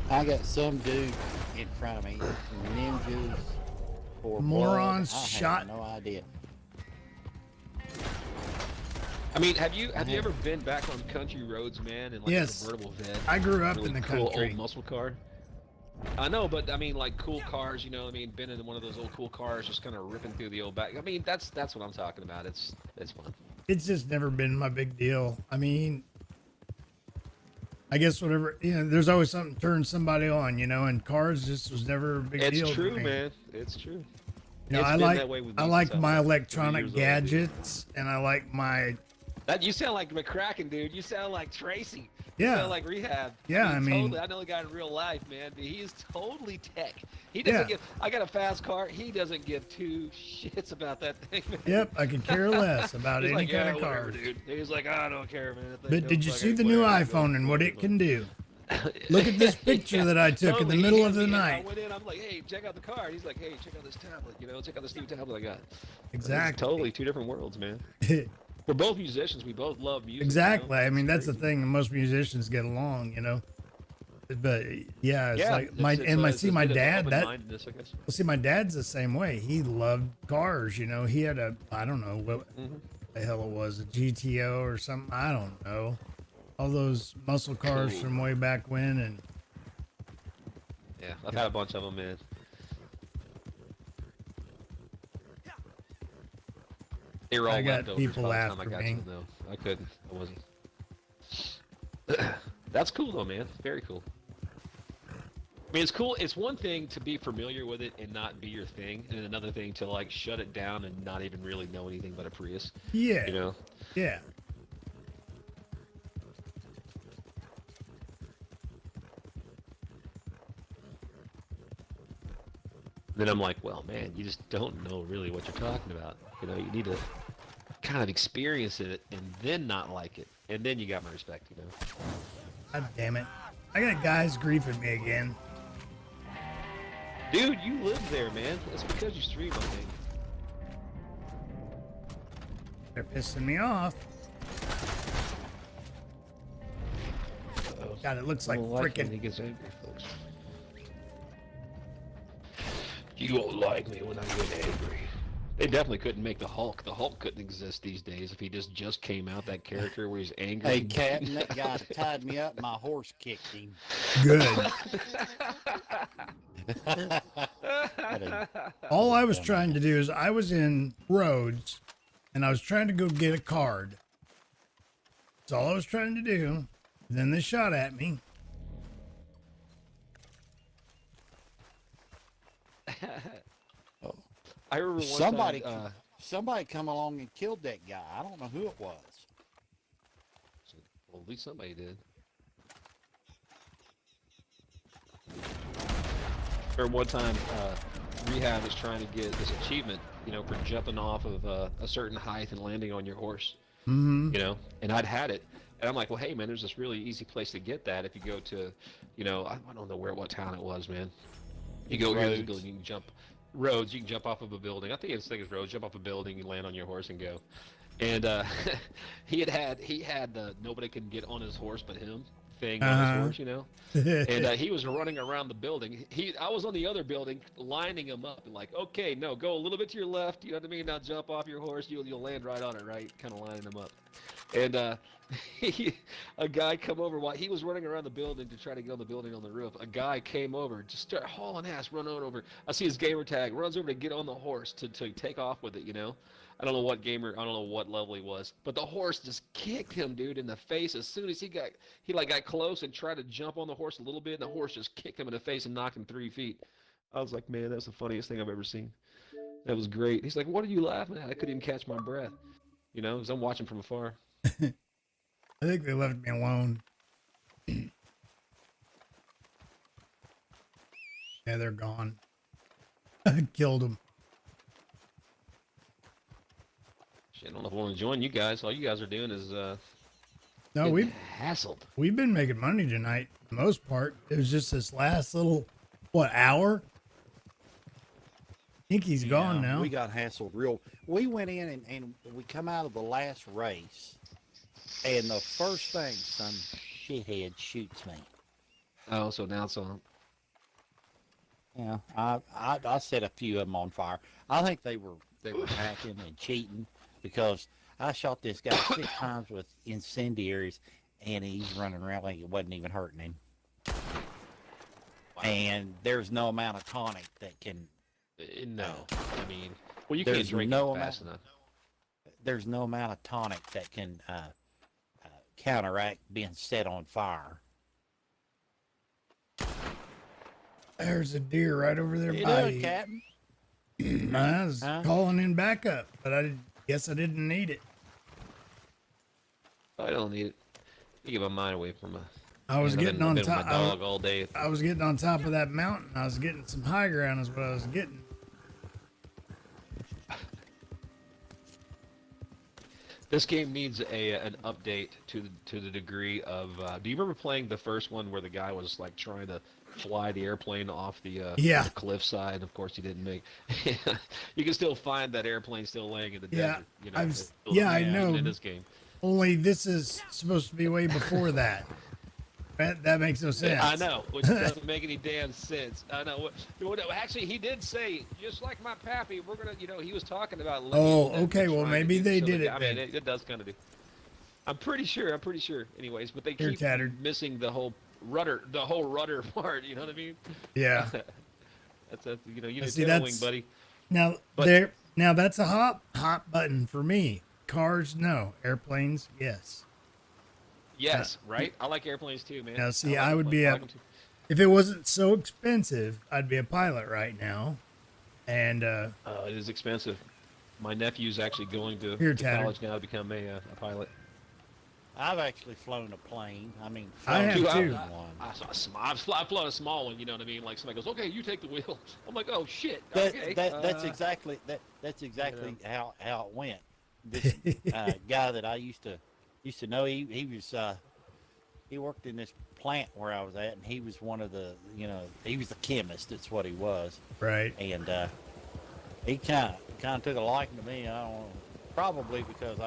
I got some dude in front of me, ninjas or
Morons
blood. I
shot.
have no idea.
I mean, have you ever been back on country roads, man, in like
Yes.
a convertible van?
I grew up
Really
in the
cool
country.
old muscle car. I know, but I mean, like cool cars, you know. I mean, been in one of those old cool cars, just kind of ripping through the old back. I mean, that's what I'm talking about. It's fun.
It's just never been my big deal. I mean, I guess whatever, you know, there's always something turns somebody on, you know, and cars just was never a big deal.
It's true,
to me.
man. It's true.
You know,
It's
I
been
like
that way with
I
me
like
since I
my
was, like, 3
electronic
years old, dude.
gadgets, and I like my
That you sound like McCracken, dude. You sound like Tracy. You
Yeah.
sound like Rehab.
Yeah, I mean-
totally. I know the guy in real life, man. But he is totally tech. He doesn't
Yeah.
give. I got a fast car. He doesn't give two shits about that thing, man.
Yep, I could care less about
He's
any
like,
kind
yeah,
of
whatever,
cars.
dude. He's like, I don't care, man. That thing
But
goes
did you
like
see
a
the new
flare, it
iPhone
goes
and what it
forward.
can do? Look at this picture that I took in the
Totally.
middle
He
of the
gives me-
night.
I went in. I'm like, hey, check out the car. He's like, hey, check out this tablet. You know, check out this new tablet I got.
Exactly.
It's totally two different worlds, man. We're both musicians. We both love music.
Exactly.
You know?
I mean, that's the
crazy.
thing. Most musicians get along, you know. But yeah, it's
Yeah,
like my
it's
my
a bit of
dad. That
open-mindedness, I guess.
well, see, my dad's the same way. He loved cars. You know, he had a I don't know what the hell it was, a GTO or something. I don't know. All those muscle cars
Cool.
from way back when, and
Yeah, I've had a bunch of them, man. They were all
I got
leftovers
people
by the time I
after
got
me.
to them, though. I couldn't. I wasn't. That's cool, though, man. Very cool. I mean, it's cool. It's one thing to be familiar with it and not be your thing, and another thing to, like, shut it down and not even really know anything but a Prius.
yeah,
You know?
yeah.
Then I'm like, well, man, you just don't know really what you're talking about. You know, you need to kind of experience it and then not like it, and then you got my respect. You know.
God damn it! I got guys griefing me again.
Dude, you live there, man. That's because you stream, I think.
They're pissing me off. God, it looks like
He
freaking.
gets angry, folks. You won't like me when I get angry. They definitely couldn't make the Hulk. The Hulk couldn't exist these days if he just came out that character where he's angry.
Hey, Captain, that guy tied me up. My horse kicked him.
Good.
What a-
All I was trying to do is I was in Rhodes, and I was trying to go get a card. That's all I was trying to do. And then they shot at me.
I remember one
somebody,
time,
somebody come along and killed that guy. I don't know who it was.
well, at least somebody did. Or one time, Rehab was trying to get this achievement, you know, for jumping off of a certain height and landing on your horse.
Mm-hmm.
You know, and I'd had it, and I'm like, well, hey, man, there's this really easy place to get that if you go to, you know, I don't know what town it was, man. You go here to the building, you can jump. Roads, you can jump off of a building. I think it's roads. Jump off a building, you land on your horse and go. And he had the nobody can get on his horse but him thing on his horse, you know. And he was running around the building. I was on the other building, lining him up, and like, okay, no, go a little bit to your left. You know what I mean? Now jump off your horse. You'll land right on it, right? Kind of lining him up. And a guy come over while he was running around the building to try to get on the building on the roof. A guy came over, just start hauling ass, run on over. I see his gamer tag, runs over to get on the horse to take off with it, you know. I don't know what gamer, I don't know what level he was, but the horse just kicked him, dude, in the face as soon as he got close and tried to jump on the horse a little bit, and the horse just kicked him in the face and knocked him 3 feet. I was like, man, that's the funniest thing I've ever seen. That was great. He's like, what are you laughing at? I couldn't even catch my breath, you know, because I'm watching from afar.
I think they left me alone. Yeah, they're gone. I killed them.
Shit, I don't know if I want to join you guys. All you guys are doing is
No,
getting hassled.
we've been making money tonight. For the most part, it was just this last little hour. I think he's gone now.
We got hassled real. We went in and we come out of the last race, and the first thing, some shithead shoots me.
Oh, so now it's on.
Yeah, I set a few of them on fire. I think they were hacking and cheating because I shot this guy 6 times with incendiaries, and he's running around like it wasn't even hurting him. and there's no amount of tonic that can.
No, I mean, well, you can't drink it fast enough.
There's no amount of tonic that can counteract being set on fire.
There's a deer right over there
You
by
doing,
you.
Captain?
I was calling in backup, but I guess I didn't need it.
I don't need it. You get my mind away from
I was getting on top.
My dog all day.
I was getting on top of that mountain. I was getting some high ground, is what I was getting.
This game needs an update to the degree of. Do you remember playing the first one where the guy was like trying to fly the airplane off the cliffside? Of course, he didn't make. You can still find that airplane still laying in the desert. You know,
I know.
In this game.
Only this is supposed to be way before that. That makes no sense.
I know, which doesn't make any damn sense. I know. Actually, he did say, just like my pappy, we're gonna, he was talking about.
Oh, okay. Well, maybe they did it.
I mean, it does kind of do. I'm pretty sure. Anyways, but they keep missing the whole rudder part. You know what I mean?
Yeah.
That's you know, wing, buddy.
Now that's a hot button for me. Cars, no. Airplanes, yes.
Yes, right? I like airplanes too, man.
Now, see, I would be if it wasn't so expensive, I'd be a pilot right now. And
it is expensive. My nephew's actually going to college now to become a pilot.
I've actually flown a plane. I mean,
I have too.
I've flown a small one. You know what I mean? Like somebody goes, "Okay, you take the wheel." I'm like, "Oh shit."
That's exactly how it went. This guy that I used to know, he worked in this plant where I was at, and he was one of the, he was the chemist. That's what he was.
Right.
And he kind of took a liking to me. I don't know, probably because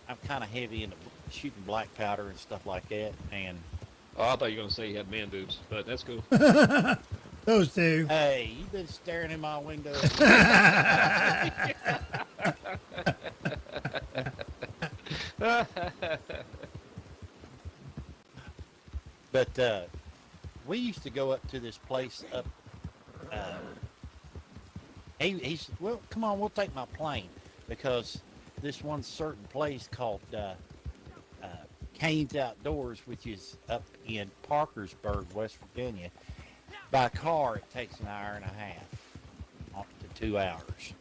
I'm kind of heavy into shooting black powder and stuff like that. And
I thought you were gonna say he had man boobs, but that's cool.
Those two.
Hey, you've been staring in my window. But we used to go up to this place up. He said, "Well, come on, we'll take my plane," because this one certain place called Kane's Outdoors, which is up in Parkersburg, West Virginia. By car, it takes an hour and a half, up to 2 hours.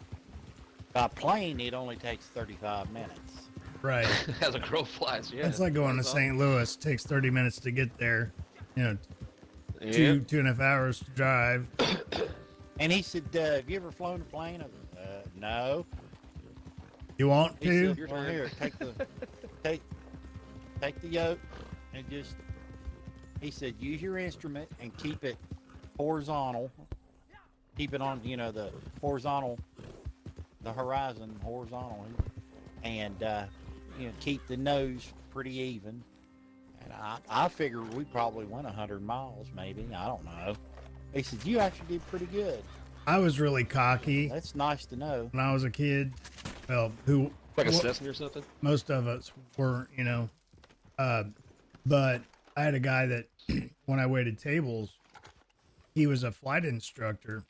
By plane, it only takes 35 minutes.
Right.
As a crow flies, yeah.
It's like going to St. Louis. It takes 30 minutes to get there. Two and a half hours to drive.
And he said, "Have you ever flown a plane?" I said, "No."
You want to?
He said, "Well, here, take the yoke and just," he said, "use your instrument and keep it horizontal. Keep it on, the horizontal, the horizon horizontal, and keep the nose pretty even." And I figured we probably went 100 miles, maybe. I don't know. He said, "You actually did pretty good."
I was really cocky.
That's nice to know.
When I was a kid, well,
like a Cessna or something?
Most of us weren't, but I had a guy that when I waited tables, he was a flight instructor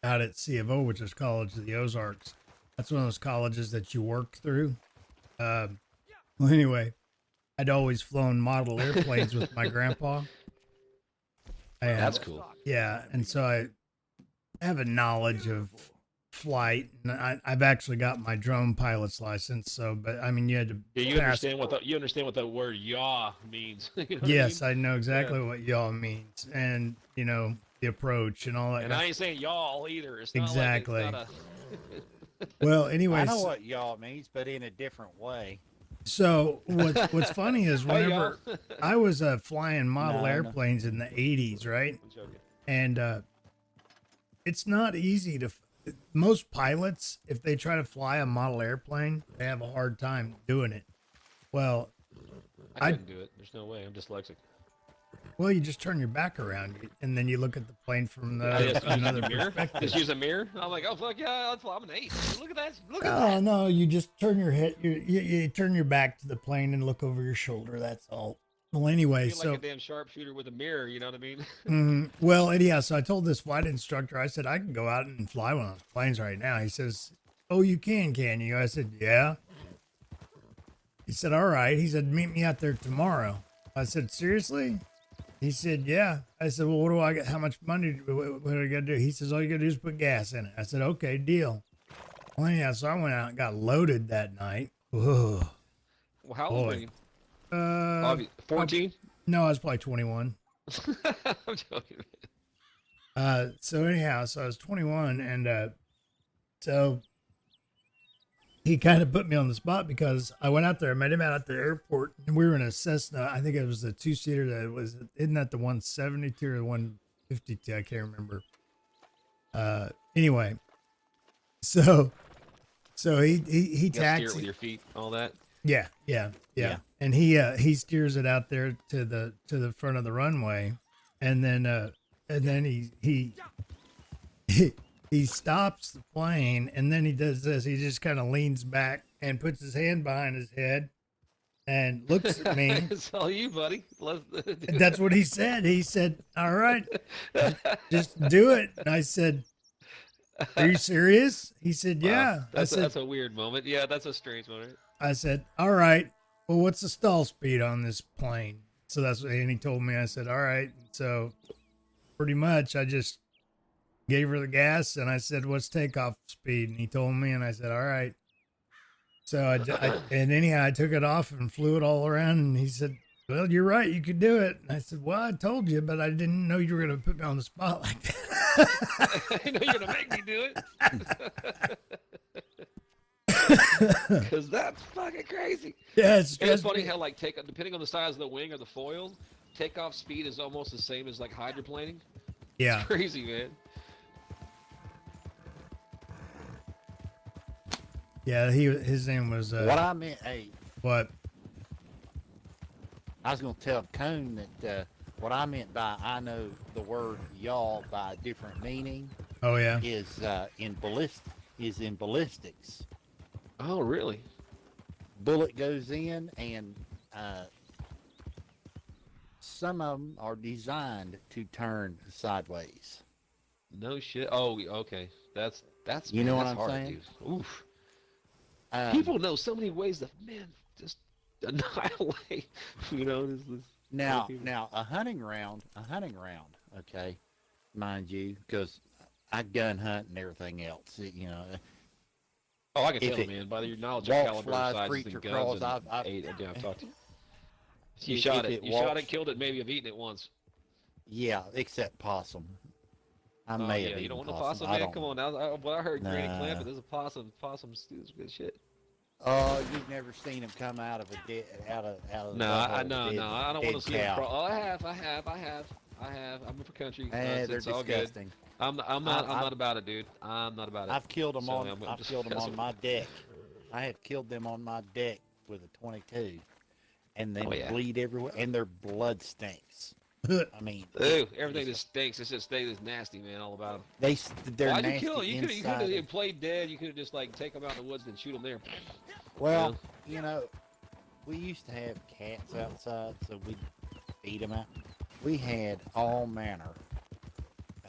out at C of O, which is College of the Ozarks. That's one of those colleges that you work through. Well, anyway, I'd always flown model airplanes with my grandpa.
That's cool.
Yeah, and so I have a knowledge of flight, and I've actually got my drone pilot's license. So, but I mean, you had to.
Yeah, you understand what the word "yaw" means.
Yes, I know exactly what yaw means, and the approach and all that.
And I ain't saying y'all either. It's not
exactly.
Like
Well, anyways,
I know what yaw means, but in a different way.
So what's funny is whenever I was flying model airplanes in the 80s, right? And it's not easy to. Most pilots, if they try to fly a model airplane, they have a hard time doing it. Well,
I couldn't do it. There's no way. I'm dyslexic.
Well, you just turn your back around and then you look at the plane from another perspective.
Just use a mirror. I'm like, oh fuck yeah, I'm an ace. Look at that.
Oh no, you just turn your head. You turn your back to the plane and look over your shoulder. That's all. Well, anyway,
Feel
so
like a damn sharpshooter with a mirror. You know what I mean?
well, anyhow, so I told this flight instructor, I said I can go out and fly one of those planes right now. He says, "Oh, you can you?" I said, "Yeah." He said, "All right." He said, "Meet me out there tomorrow." I said, "Seriously?" He said, "Yeah." I said, "Well, what do I get? How much money? What do I got to do?" He says, "All you got to do is put gas in it." I said, "Okay, deal." Well, yeah, so I went out and got loaded that night. Ugh.
Well, how old were you? 14?
No, I was probably 21.
I'm joking, man.
So anyhow, so I was 21, and so he kind of put me on the spot because I went out there, I met him out at the airport, and we were in a Cessna. I think it was a two-seater that was, isn't that the 172 or the 152? I can't remember. Anyway, so he
You gotta steer it
taxied
with your feet, all that.
Yeah. And he steers it out there to the front of the runway, and then he stops the plane, and then he does this. He just kind of leans back and puts his hand behind his head and looks at me.
It's all you, buddy.
That's what he said. He said, "All right, just do it." And I said, "Are you serious?" He said, "Yeah."
Wow. That's a weird moment. Yeah, that's a strange moment.
I said, "All right, well, what's the stall speed on this plane?" So that's what, and he told me. I said, "All right." So pretty much I just gave her the gas, and I said, "What's takeoff speed?" And he told me, and I said, "All right." So and anyhow, I took it off and flew it all around, and he said, "Well, you're right, you could do it." And I said, "Well, I told you, but I didn't know you were going to put me on the spot like that."
I know you're going to make me do it. Because that's fucking crazy.
Yeah,
it's funny how, like, depending on the size of the wing or the foil, takeoff speed is almost the same as, like, hydroplaning.
Yeah.
It's crazy, man.
Yeah, his name was...
what I meant, hey.
What?
I was going to tell Cone that what I meant by I know the word y'all by a different meaning.
Oh, yeah.
Is in ballistics.
Oh, really?
Bullet goes in, and some of them are designed to turn sideways.
No shit. Oh, okay. That's
you know what I'm
hard,
saying?
Dude. Oof. People know so many ways to just annihilate. You know.
Now a hunting round. Okay, mind you, because I gun hunt and everything else. You know.
Oh, I can tell, man, by your knowledge of caliber, sizes, and guns,
I've
talked to you. You shot it. You shot it, killed it. Maybe have eaten it once.
Yeah, except possum. I may have
you don't
eaten
want a possum,
I
man. Come on, now. I heard Granny Clamp, but there's a possum. Possum stews good shit.
Oh, you've never seen him come out of a out of.
No, I don't want to see him. Oh, I have. I'm for country.
They're
disgusting. All good. I'm not about it, dude. I'm not about it.
I've killed them on my deck. I have killed them on my deck with a 22, and they bleed everywhere, and their blood stinks. I mean,
everything that stinks. It's just they just nasty, man. All about them.
They're
Why'd
nasty.
You kill them? You could
inside.
have played dead. You could have just like take them out in the woods and shoot them there.
Well, you know, we used to have cats outside, so we'd feed them out. We had all manner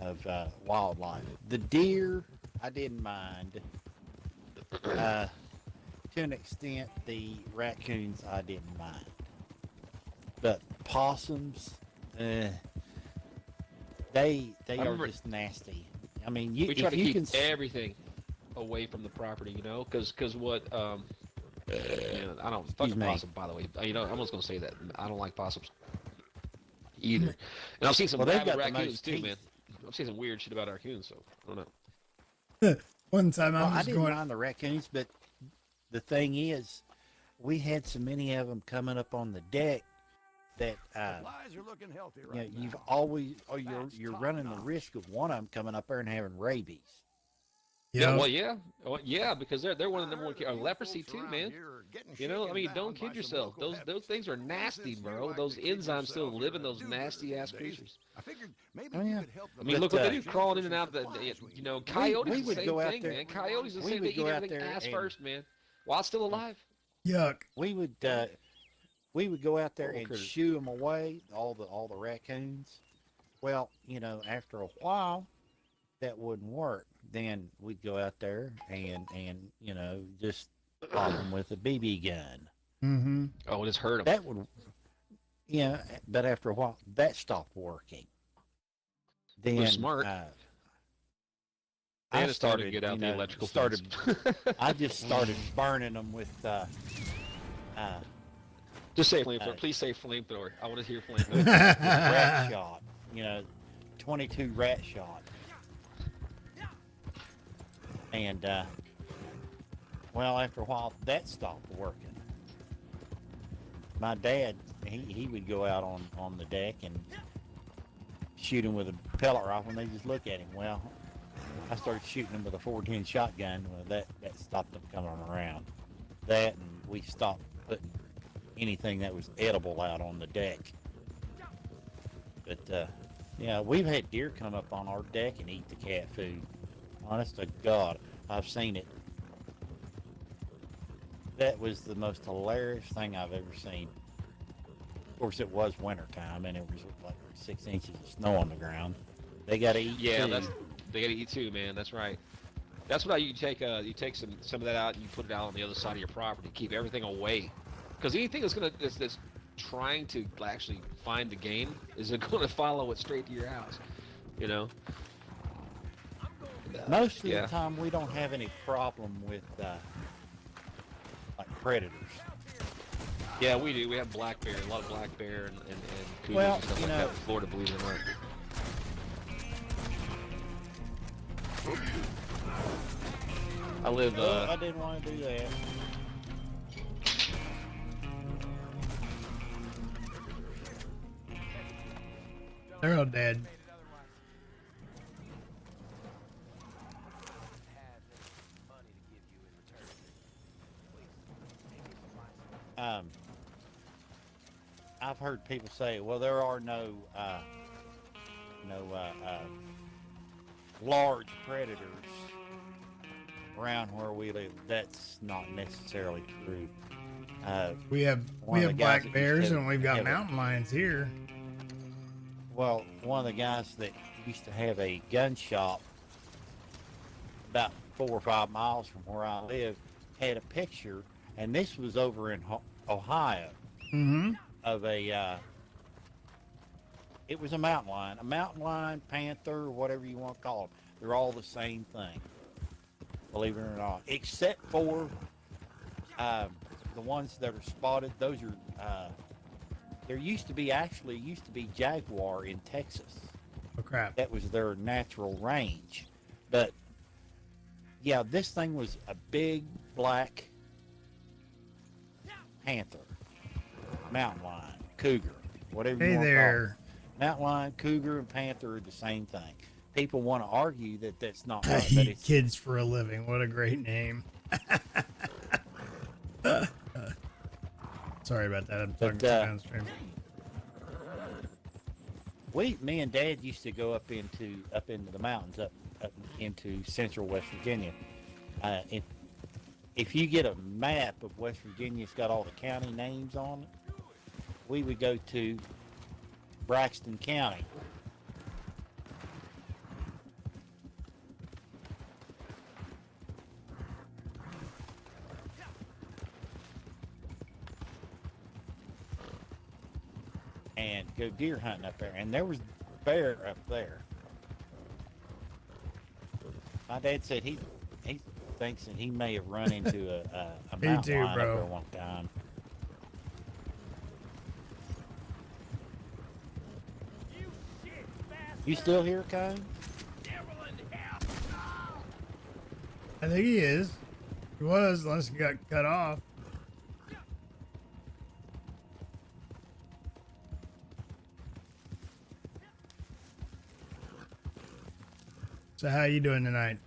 of wildlife. The deer, I didn't mind. To an extent, the raccoons, I didn't mind. But possums, they are just nasty. I mean,
we try to keep everything away from the property, you know, because what I don't fucking possum, by the way. You know, I'm just gonna say that I don't like possums either. And I've seen some rabid raccoons too, man. I've seen some weird shit about raccoons, so I don't know.
One time
I didn't mind the raccoons, but the thing is, we had so many of them coming up on the deck that you've always you're running the risk of one of them coming up there and having rabies.
Yeah, well, yeah, because they're one of the number one leprosy too, man. You know, I mean, don't kid yourself. Those things are nasty, bro. Those enzymes still live in those nasty ass creatures.
I figured maybe you could help them.
I mean, look what they do, crawling in and out of the, you know, coyotes.
We
the same thing, man. Coyotes the same. They eat everything ass first, man, while still alive.
Yuck.
We would we would go out there
Little
and
critters.
shoo them away, all the raccoons. Well, you know, after a while, that wouldn't work. Then we'd go out there and you know, just pop them with a BB gun.
Mm-hmm.
Oh, just hurt them.
That would, yeah, but after a while, that stopped working.
They're
Then
smart.
I
And it's starting to
started,
get out
you
the
know,
electrical
started.
fence.
I just started burning them with
Just say flamethrower. Please say flamethrower. I want to hear flamethrower.
with rat shot. You know, 22 rat shot. And well, after a while, that stopped working. My dad, he would go out on the deck and shoot him with a pellet rifle, and they just look at him. Well, I started shooting him with a 410 shotgun. Well, that stopped them coming around. That, and we stopped putting anything that was edible out on the deck. But yeah, we've had deer come up on our deck and eat the cat food. Honest to God, I've seen it. That was the most hilarious thing I've ever seen. Of course, it was wintertime, and it was like 6 inches of snow on the ground. They got to eat
Yeah,
too.
they gotta eat too, man. That's right. That's what you take some of that out and you put it out on the other side of your property. Keep everything away, because anything that's trying to actually find the game isn't going to follow it straight to your house. You know.
Most of
Yeah.
the time, we don't have any problem with like predators.
Yeah, we do. We have black bear, a lot of black bear and cougars
Well,
and stuff
you
like
know,
that in Florida, believe it or not. I live,
Oh, I didn't want to do that.
They're all dead.
I've heard people say, well, there are no large predators around where we live. That's not necessarily true.
We have
One of the guys
black
that used
bears
to
and we've got
have
mountain lions here.
Well, one of the guys that used to have a gun shop about 4 or 5 miles from where I live had a picture, and this was over in Ohio,
Mm-hmm.
of a it was a mountain lion, panther, whatever you want to call them. They're all the same thing, believe it or not, except for the ones that are spotted. Those are there used to be jaguar in Texas.
Oh crap!
That was their natural range. But yeah, this thing was a big black panther, mountain lion, cougar, whatever you
Hey
want to call it.
there.
Mountain lion, cougar, and panther are the same thing. People want to argue that that's not
I
right, but
eat
it's
kids for a living. What a great name. Sorry about that. I'm talking downstream.
me and Dad used to go up into the mountains, up into central West Virginia. If you get a map of West Virginia, it's got all the county names on it. We would go to Braxton County. And go deer hunting up there, and there was bear up there. My dad said he thinks that he may have run into a
Me
mountain
too,
lion up
bro.
there one time. You still here, Cone?
I think he is. He was, unless he got cut off. So how you doing tonight?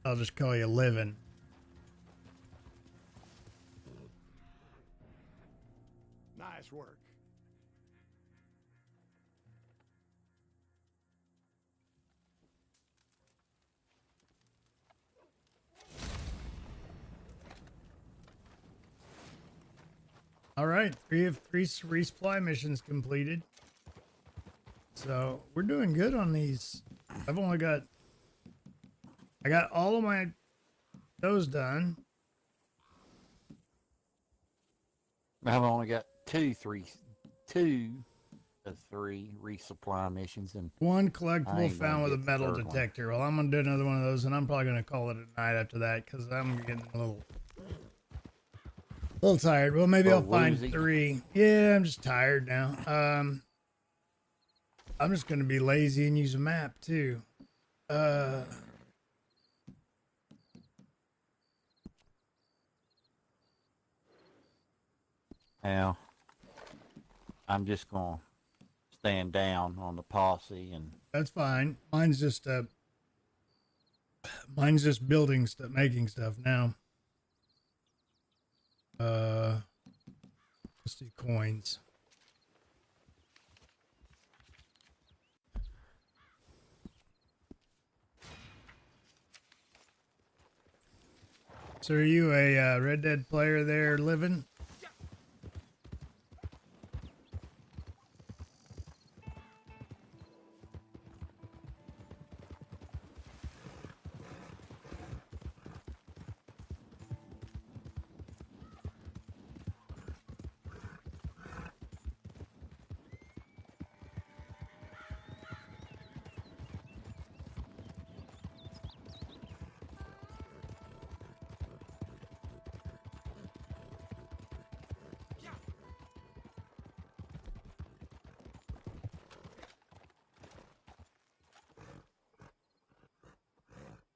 I'll just call you living.
Nice work.
All right, three resupply missions completed. So we're doing good on these. I got all of those done.
I've only got two of three resupply missions, and
One
I
collectible
ain't
found
gonna
with a
get the
metal
third one.
detector. Well, I'm gonna do another one of those, and I'm probably gonna call it a night after that because I'm getting a little tired. Well, maybe I'll find
Woozy.
3. Yeah, I'm just tired now. I'm just gonna be lazy and use a map too.
Now, I'm just gonna stand down on the posse and
That's fine. Mine's just building stuff, making stuff now. Let's do coins. So are you a Red Dead player there living?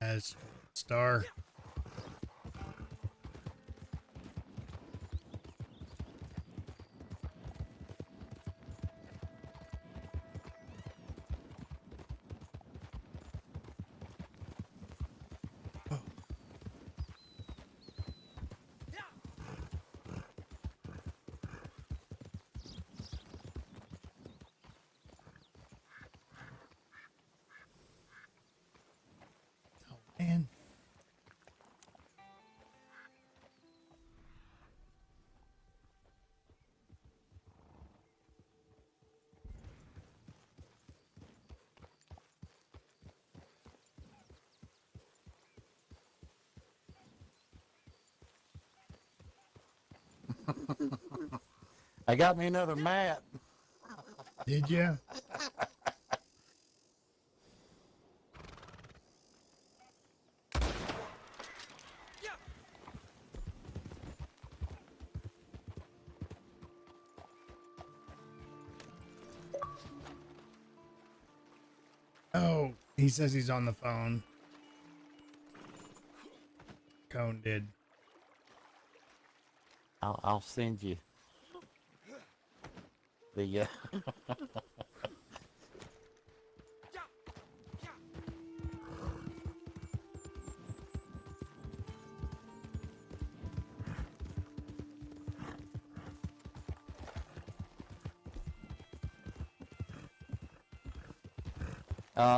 As star. Oh man.
I got me another map.
Did you? Oh, he says he's on the phone. Cone did.
I'll send you the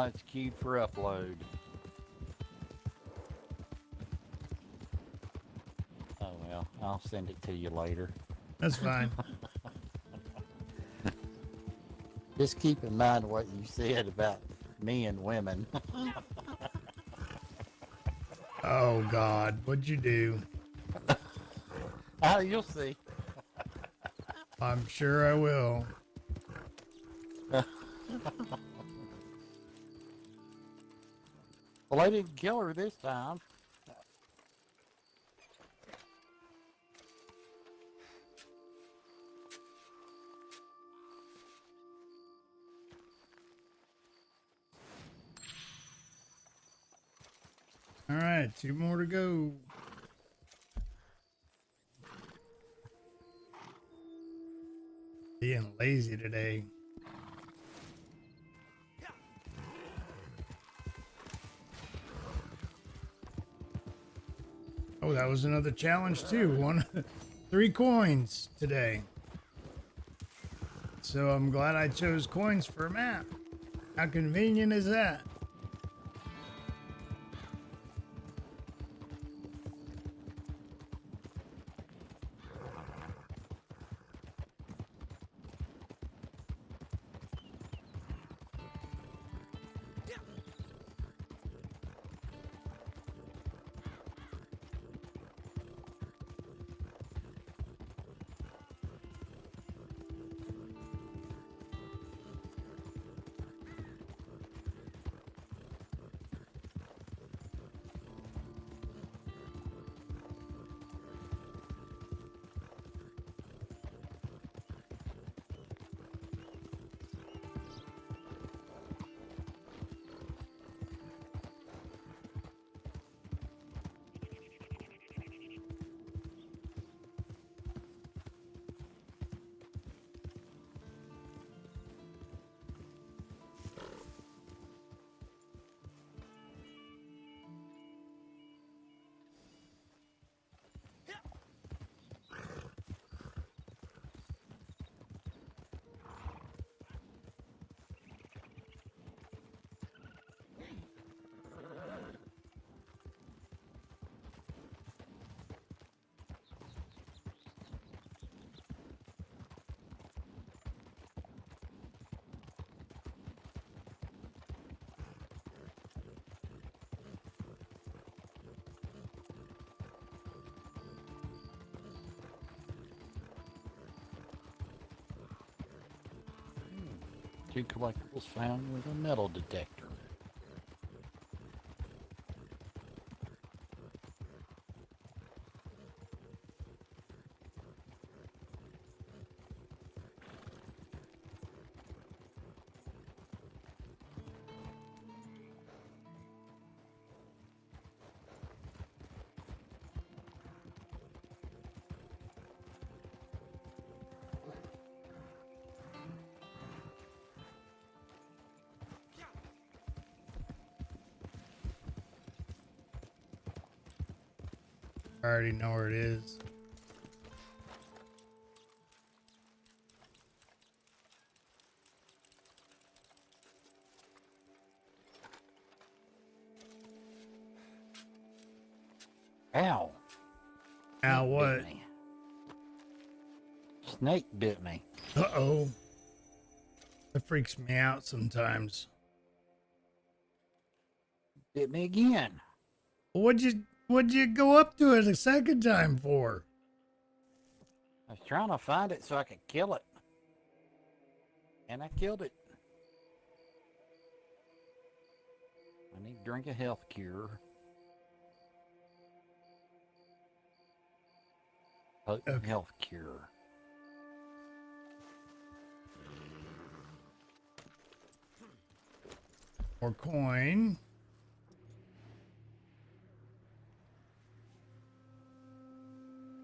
it's queued for upload. Oh well, I'll send it to you later.
That's fine.
Just keep in mind what you said about me and women.
Oh God, what'd you do?
Oh, you'll see.
I'm sure I will.
Well, I didn't kill her this time.
All right, 2 more to go. Being lazy today. Oh, that was another challenge too. 3 coins today. So I'm glad I chose coins for a map. How convenient is that?
2 collectibles found with a metal detector.
I already know where it is.
Ow.
Ow,
Snake
what?
bit me. Snake bit me.
Uh-oh. That freaks me out sometimes.
Bit me again.
What'd you go up to it a second time for?
I was trying to find it so I could kill it. And I killed it. I need to drink a health cure. Potent
Okay.
health cure.
More coin.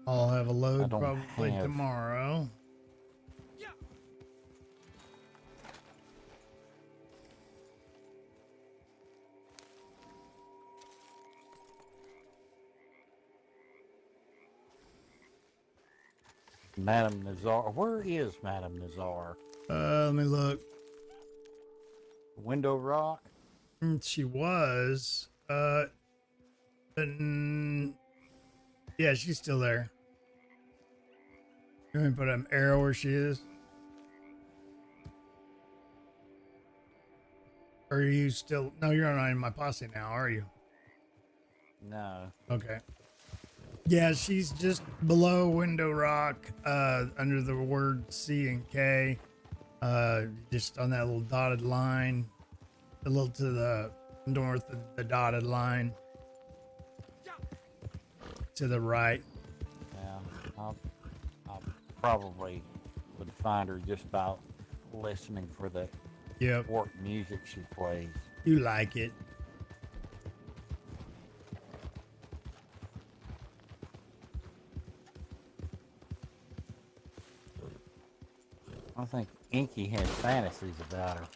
I'll have a load probably tomorrow.
Madame Nazar. Where is Madame Nazar?
Let me look.
Window Rock?
She was. Yeah, she's still there. You want me to put an arrow where she is? Or are you still? No, you're not in my posse now, are you?
No.
Okay. Yeah, she's just below Window Rock, under the word C and K, just on that little dotted line, a little to the north of the dotted line, to the right.
Yeah, I probably would find her just by listening for the work music she plays.
You like it.
I think Inky had fantasies about her.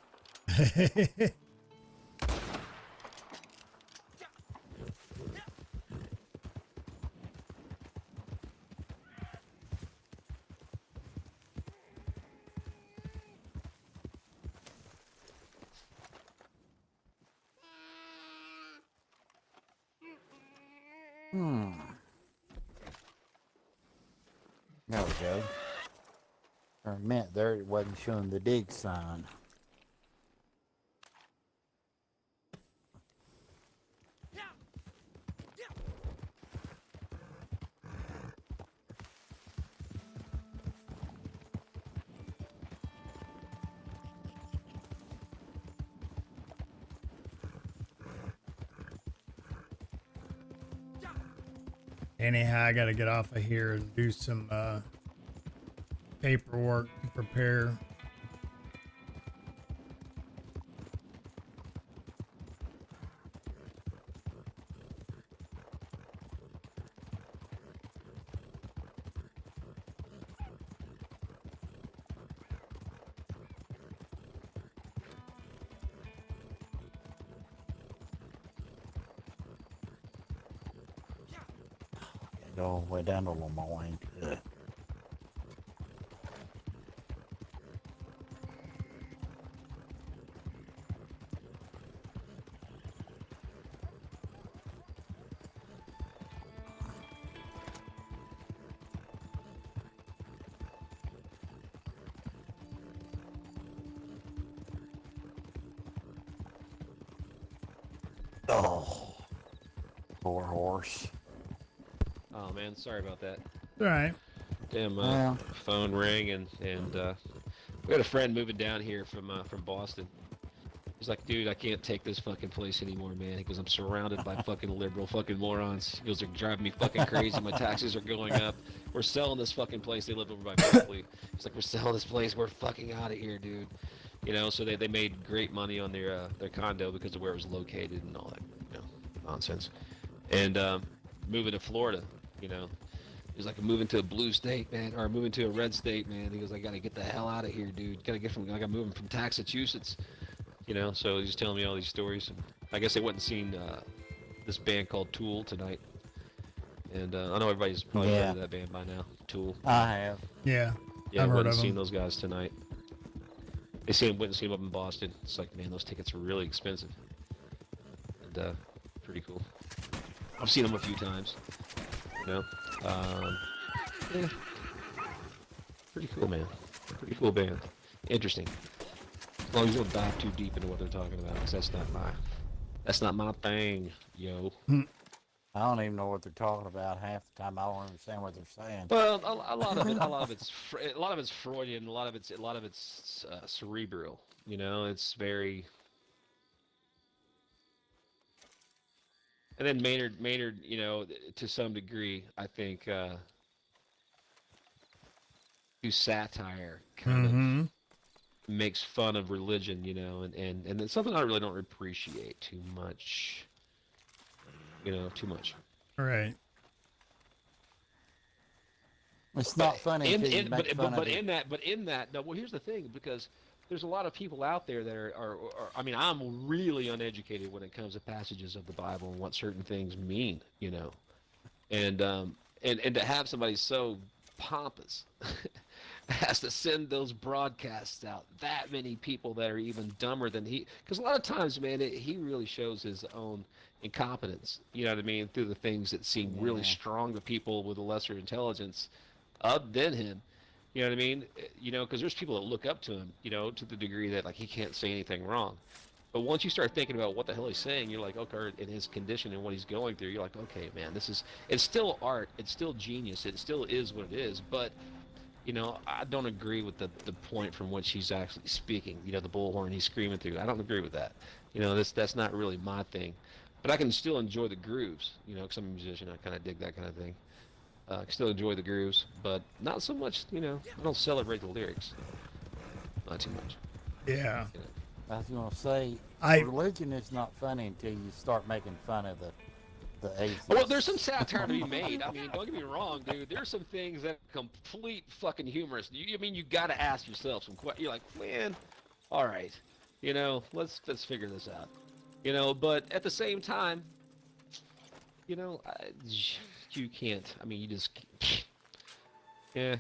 There we go. For a minute there, it wasn't showing the dig sign.
Anyhow, I gotta get off of here and do some paperwork to prepare.
Go all the way down to Lemoyne. Ugh. Oh, poor horse.
Oh man, sorry about that.
All right.
Damn, phone rang and We had a friend moving down here from Boston. He's like, dude, I can't take this fucking place anymore, man. He goes, I'm surrounded by fucking liberal fucking morons. He goes, they're driving me fucking crazy. My taxes are going up. We're selling this fucking place. They live over by Berkeley. He's like, we're selling this place. We're fucking out of here, dude. You know, so they made great money on their condo because of where it was located and all that, you know, nonsense. And moving to Florida, you know. He's like, I'm moving to a blue state, man, or moving to a red state, man. He goes, I gotta get the hell out of here, dude. I'm moving from Massachusetts. You know, so he's telling me all these stories. And I guess they went and seen this band called Tool tonight. And I know everybody's probably heard of that band by now, Tool.
I have.
Yeah,
Yeah,
I've
went
heard
and
of
seen
them.
those guys tonight. Went and seen them up in Boston. It's like, man, those tickets are really expensive. And pretty cool. I've seen them a few times. You know, yeah, pretty cool, man. Pretty cool band. Interesting. As long as you don't dive too deep into what they're talking about, 'cause that's not my thing, yo.
I don't even know what they're talking about half the time. I don't understand what they're saying.
Well, a lot of it's Freudian. A lot of it's cerebral. You know, it's very. And then Maynard, you know, to some degree, I think, through satire, kind of makes fun of religion, you know, and it's something I really don't appreciate too much. You know, too much.
Right.
It's not funny until you make fun of it.
But in that, no. Well, here's the thing, because there's a lot of people out there that are I mean, I'm really uneducated when it comes to passages of the Bible and what certain things mean, you know, and to have somebody so pompous has to send those broadcasts out, that many people that are even dumber than he, because a lot of times, man, he really shows his own incompetence, you know what I mean, through the things that seem really strong to people with a lesser intelligence than him. You know what I mean? You know, because there's people that look up to him, you know, to the degree that, like, he can't say anything wrong. But once you start thinking about what the hell he's saying, you're like, okay, in his condition and what he's going through, you're like, okay, man, it's still art, it's still genius, it still is what it is, but, you know, I don't agree with the point from which he's actually speaking, you know, the bullhorn he's screaming through. I don't agree with that. You know, that's not really my thing. But I can still enjoy the grooves, you know, because I'm a musician, I kind of dig that kind of thing. I can still enjoy the grooves, but not so much, you know, I don't celebrate the lyrics. Not too much.
Yeah.
You know?
I was going to say, religion is not funny until you start making fun of the atheists.
Well, there's some satire to be made. I mean, don't get me wrong, dude. There's some things that are complete fucking humorous. I mean, you got to ask yourself some questions. You're like, man, all right, you know, let's figure this out. You know, but at the same time, you know, you can't. I mean, you just, yeah.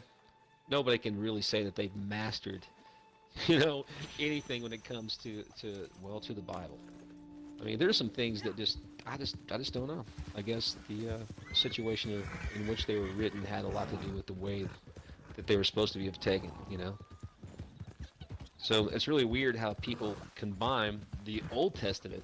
Nobody can really say that they've mastered, you know, anything when it comes to the Bible. I mean, there's some things that I just don't know. I guess the situation in which they were written had a lot to do with the way that they were supposed to be taken, you know. So it's really weird how people combine the Old Testament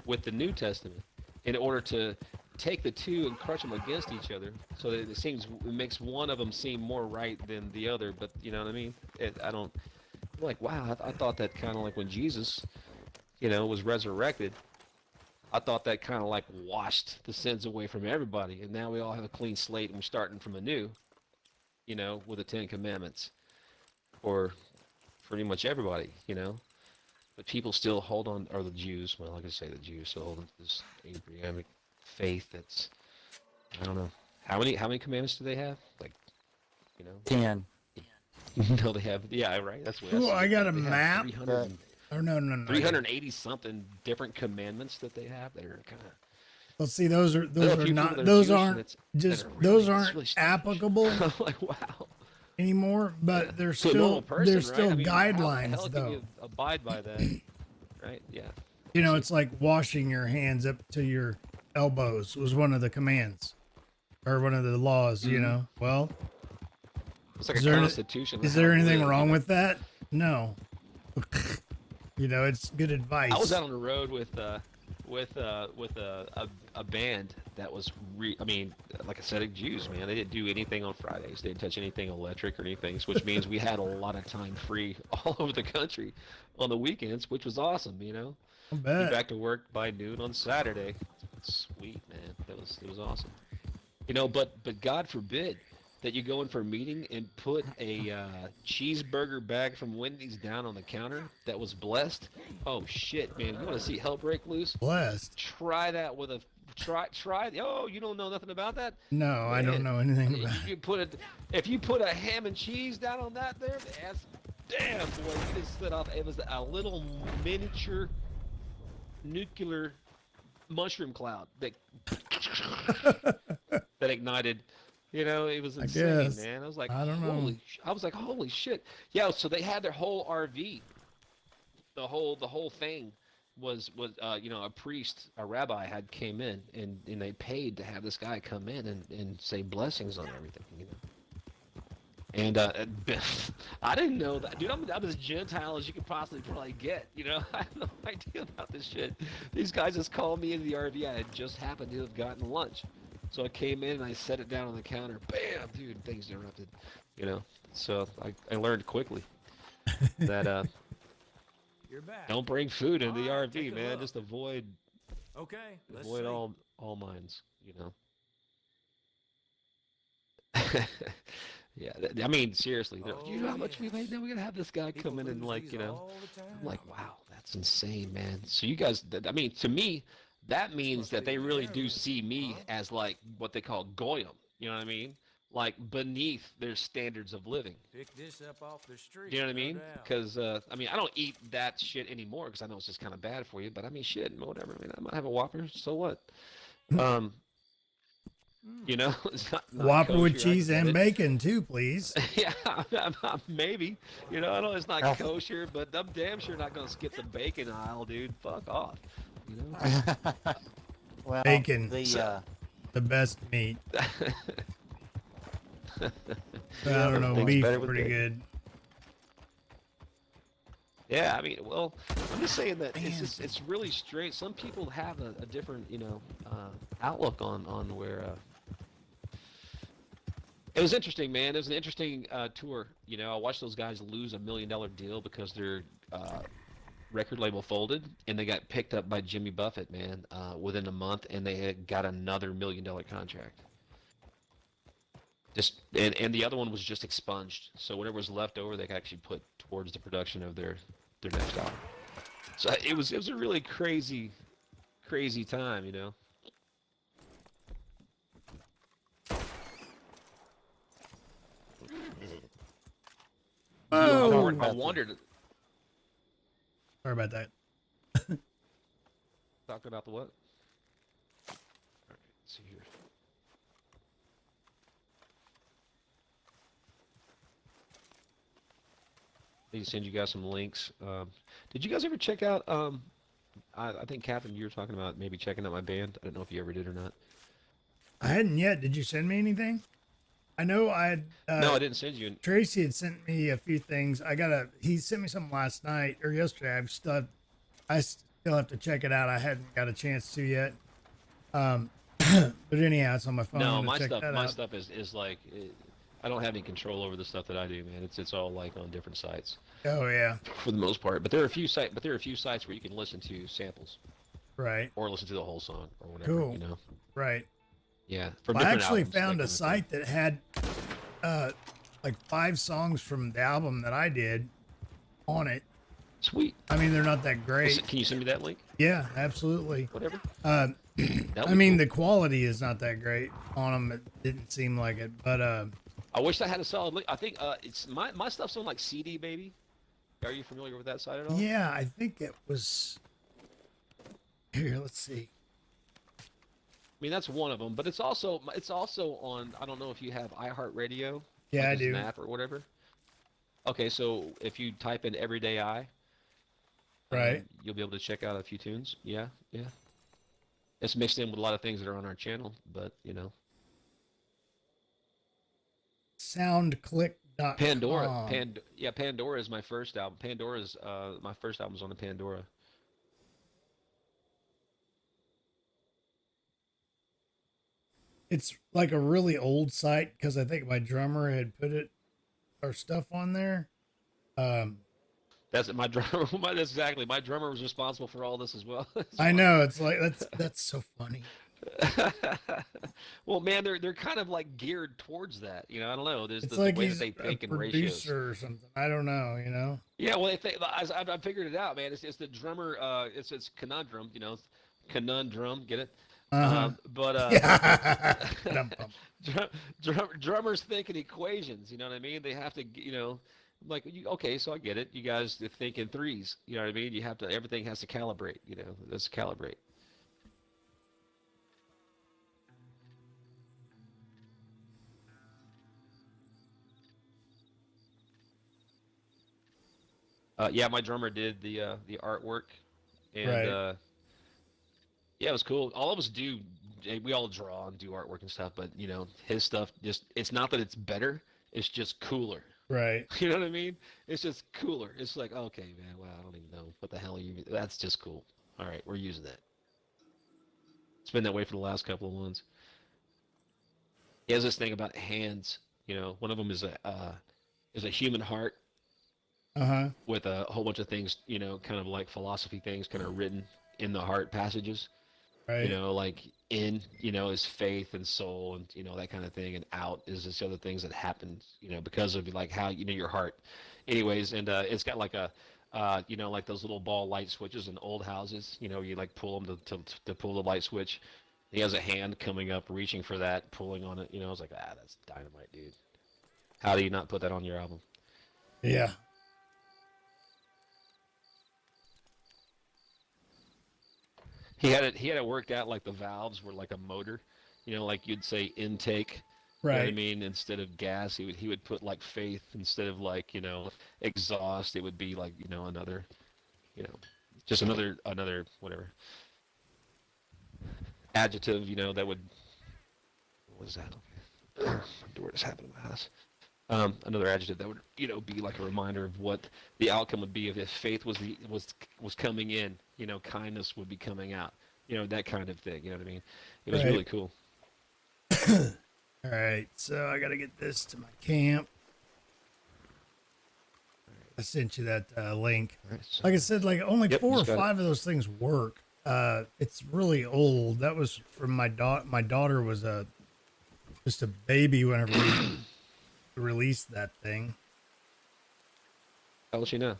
with the New Testament in order to take the two and crush them against each other, so that it makes one of them seem more right than the other. But you know what I mean? I'm like, wow, I thought that kind of like when Jesus, you know, was resurrected, I thought that kind of like washed the sins away from everybody, and now we all have a clean slate and we're starting from anew, you know, with the Ten Commandments, or pretty much everybody, you know. But people still hold on, or the Jews, well, like I say, the Jews still hold on to this Abrahamic faith that's, I don't know, how many commandments do they have? Like, you know,
10.
No, they have, yeah, right. That's what.
Ooh, I got a map.
300,
Oh no.
380 something different commandments that they have that are kind of.
Well, see, those aren't really applicable
I'm like, wow.
anymore, but they're
To a
still
normal person,
they're still
right? I mean,
guidelines
how the hell
though.
can you abide by that, right? Yeah.
You know, it's like washing your hands up to your elbows was one of the commands, or one of the laws. You know, well,
It's like a constitution.
Is there anything wrong with that? No. You know, it's good advice.
I was out on the road with a band that was I mean, like I said, Jews, man. They didn't do anything on Fridays. They didn't touch anything electric or anything, which means we had a lot of time free all over the country on the weekends, which was awesome, you know.
I
Be
bet.
back to work by noon on Saturday. Sweet, man. It was awesome. You know, but God forbid that you go in for a meeting and put a cheeseburger bag from Wendy's down on the counter that was blessed. Oh shit, man! You want to see hell break loose?
Blessed.
Try that with a try. Oh, you don't know nothing about that?
No, I don't
Man,
know anything about
you
it.
put it. If you put a ham and cheese down on that, that's damn boy. You just set off. It was a little miniature nuclear mushroom cloud that that ignited. You know, it was insane,
guess.
man. I was like,
I don't know.
holy shit. Yeah, so they had their whole RV. The whole thing was you know, a rabbi had came in and they paid to have this guy come in and say blessings on everything, you know. And I didn't know that, dude. I'm as Gentile as you could possibly probably get, you know. I had no idea about this shit. These guys just called me into the RV. I had just happened to have gotten lunch. So I came in and I set it down on the counter. Bam, dude, things erupted, you know. So I learned quickly that
You're back.
don't bring food into the
Alright, take
RV,
a
man.
look.
Just avoid
Okay, let's see.
all mines, you know. Yeah, I mean, seriously, you know how much we made? Now we're gonna have this guy
People
come in and
lose
like,
these
you know,
all the time.
I'm like, wow, that's insane, man. So you guys, I mean, to me, that means
must
that
be
they
the
really do
heroin,
see me
huh?
as like what they call goyim. You know what I mean? Like beneath their standards of living.
Pick this up off the street.
Do you know what I
no
mean?
doubt.
Because I mean, I don't eat that shit anymore because I know it's just kind of bad for you. But I mean, shit, whatever. I mean, I might have a Whopper, so what? Um, you know, it's not
Whopper with
kosher. I
cheese
get
and
it.
bacon too, please.
Yeah, maybe. You know, I know it's not kosher, but I'm damn sure not gonna skip the bacon aisle, dude. Fuck off. You know.
Well,
Bacon,
the
the best meat. I
Yeah,
don't know,
everything's
beef's
better with
pretty
bacon.
good.
Yeah, I mean, well, I'm just saying that it's really strange. Some people have a different, you know, outlook on where. It was interesting, man. It was an interesting tour. You know, I watched those guys lose $1 million deal because their record label folded, and they got picked up by Jimmy Buffett, man, within a month, and they had got another $1 million contract. Just and the other one was just expunged. So whatever was left over, they could actually put towards the production of their next album. So it was a really crazy time, you know.
Oh,
I wondered.
sorry about that.
Talking about the what? All right, let's see here. Need to send you guys some links. Did you guys ever check out? I think Catherine, you were talking about maybe checking out my band. I don't know if you ever did or not.
I hadn't yet. Did you send me anything? I know I had.
No, I didn't send you.
Tracy had sent me a few things. He sent me something last night or yesterday. I still have to check it out. I hadn't got a chance to yet. But anyhow, it's on my phone.
No,
to check that
my
out.
stuff is like, I don't have any control over the stuff that I do, man. It's all like on different sites
Oh yeah,
for the most part. But there are a few sites where you can listen to samples
right.
or listen to the whole song or whatever.
Cool.
You know.
Right.
Yeah. From
I
different
actually
albums,
found
that
a
kind of
site that had like 5 songs from the album that I did on it.
Sweet.
I mean, they're not that great.
Can you send me that link?
Yeah, absolutely.
Whatever.
I
That'd
mean,
be
the quality is not that great on them. It didn't seem like it, but
I wish I had a solid link. I think it's my stuff's on like CD Baby. Are you familiar with that site at all?
yeah, I think it was. Here, let's see.
I mean, that's one of them, but it's also on. I don't know if you have iHeartRadio.
Yeah,
like
I
as
do.
an app or whatever. Okay, so if you type in Everyday I,
Right.
you'll be able to check out a few tunes. Yeah, yeah. It's mixed in with a lot of things that are on our channel, but you know.
Soundclick.com.
Pandora is my first album. Pandora's my first album's on the Pandora.
It's like a really old site because I think my drummer had put our stuff on there.
That's my drummer. That's exactly my drummer was responsible for all this as well. It's
I
funny.
know it's like that's so funny.
Well, man, they're kind of like geared towards that. You know, I don't know. There's
It's
the
like
way that
he's
they
a
think in ratios.
producer or something. I don't know, you know.
Yeah, well, I figured it out, man. It's the drummer. It's conundrum. You know, conundrum. Get it?
Uh-huh.
But
Yeah. Dum-bum.
drummers think in equations. You know what I mean? They have to. You know, like okay, so I get it. You guys think in threes. You know what I mean? You have to. Everything has to calibrate. You know, let's calibrate. Yeah, my drummer did the artwork, and
Right.
yeah, it was cool. All of us do. We all draw and do artwork and stuff, but you know, his stuff just—it's not that it's better; it's just cooler.
Right.
You know what I mean? It's just cooler. It's like, okay, man, wow, I don't even know what the hell are you. That's just cool. All right, we're using that. It's been that way for the last couple of ones. He has this thing about hands. You know, one of them is a human heart
Uh-huh.
with a whole bunch of things. You know, kind of like philosophy things, kind of written in the heart passages. You
Right.
know, like in, you know, is faith and soul and, you know, that kind of thing. And out is this other things that happen, you know, because of like how, you know, your heart. Anyways, and it's got like a, you know, like those little ball light switches in old houses. You know, you like pull them to pull the light switch. He has a hand coming up, reaching for that, pulling on it. You know, I was like, ah, that's dynamite, dude. How do you not put that on your album?
Yeah.
He had it worked out like the valves were like a motor, you know, like you'd say intake. You know what I
Right.
mean? Instead of gas, he would put like faith instead of like, you know, exhaust. It would be like, you know, another, you know, just another whatever adjective, you know, that would what was that? My door just happened in my house. Another adjective that would, you know, be like a reminder of what the outcome would be if faith was coming in, you know, kindness would be coming out, you know, that kind of thing. You know what I mean? It was
Right.
really cool.
All right. So I got to get this to my camp. I sent you that link.
All right, so,
Like I said, like only
yep,
4 or
just got it.
5 of those things work. It's really old. That was from my daughter. My daughter was just a baby whenever we released that thing.
I'll let you know.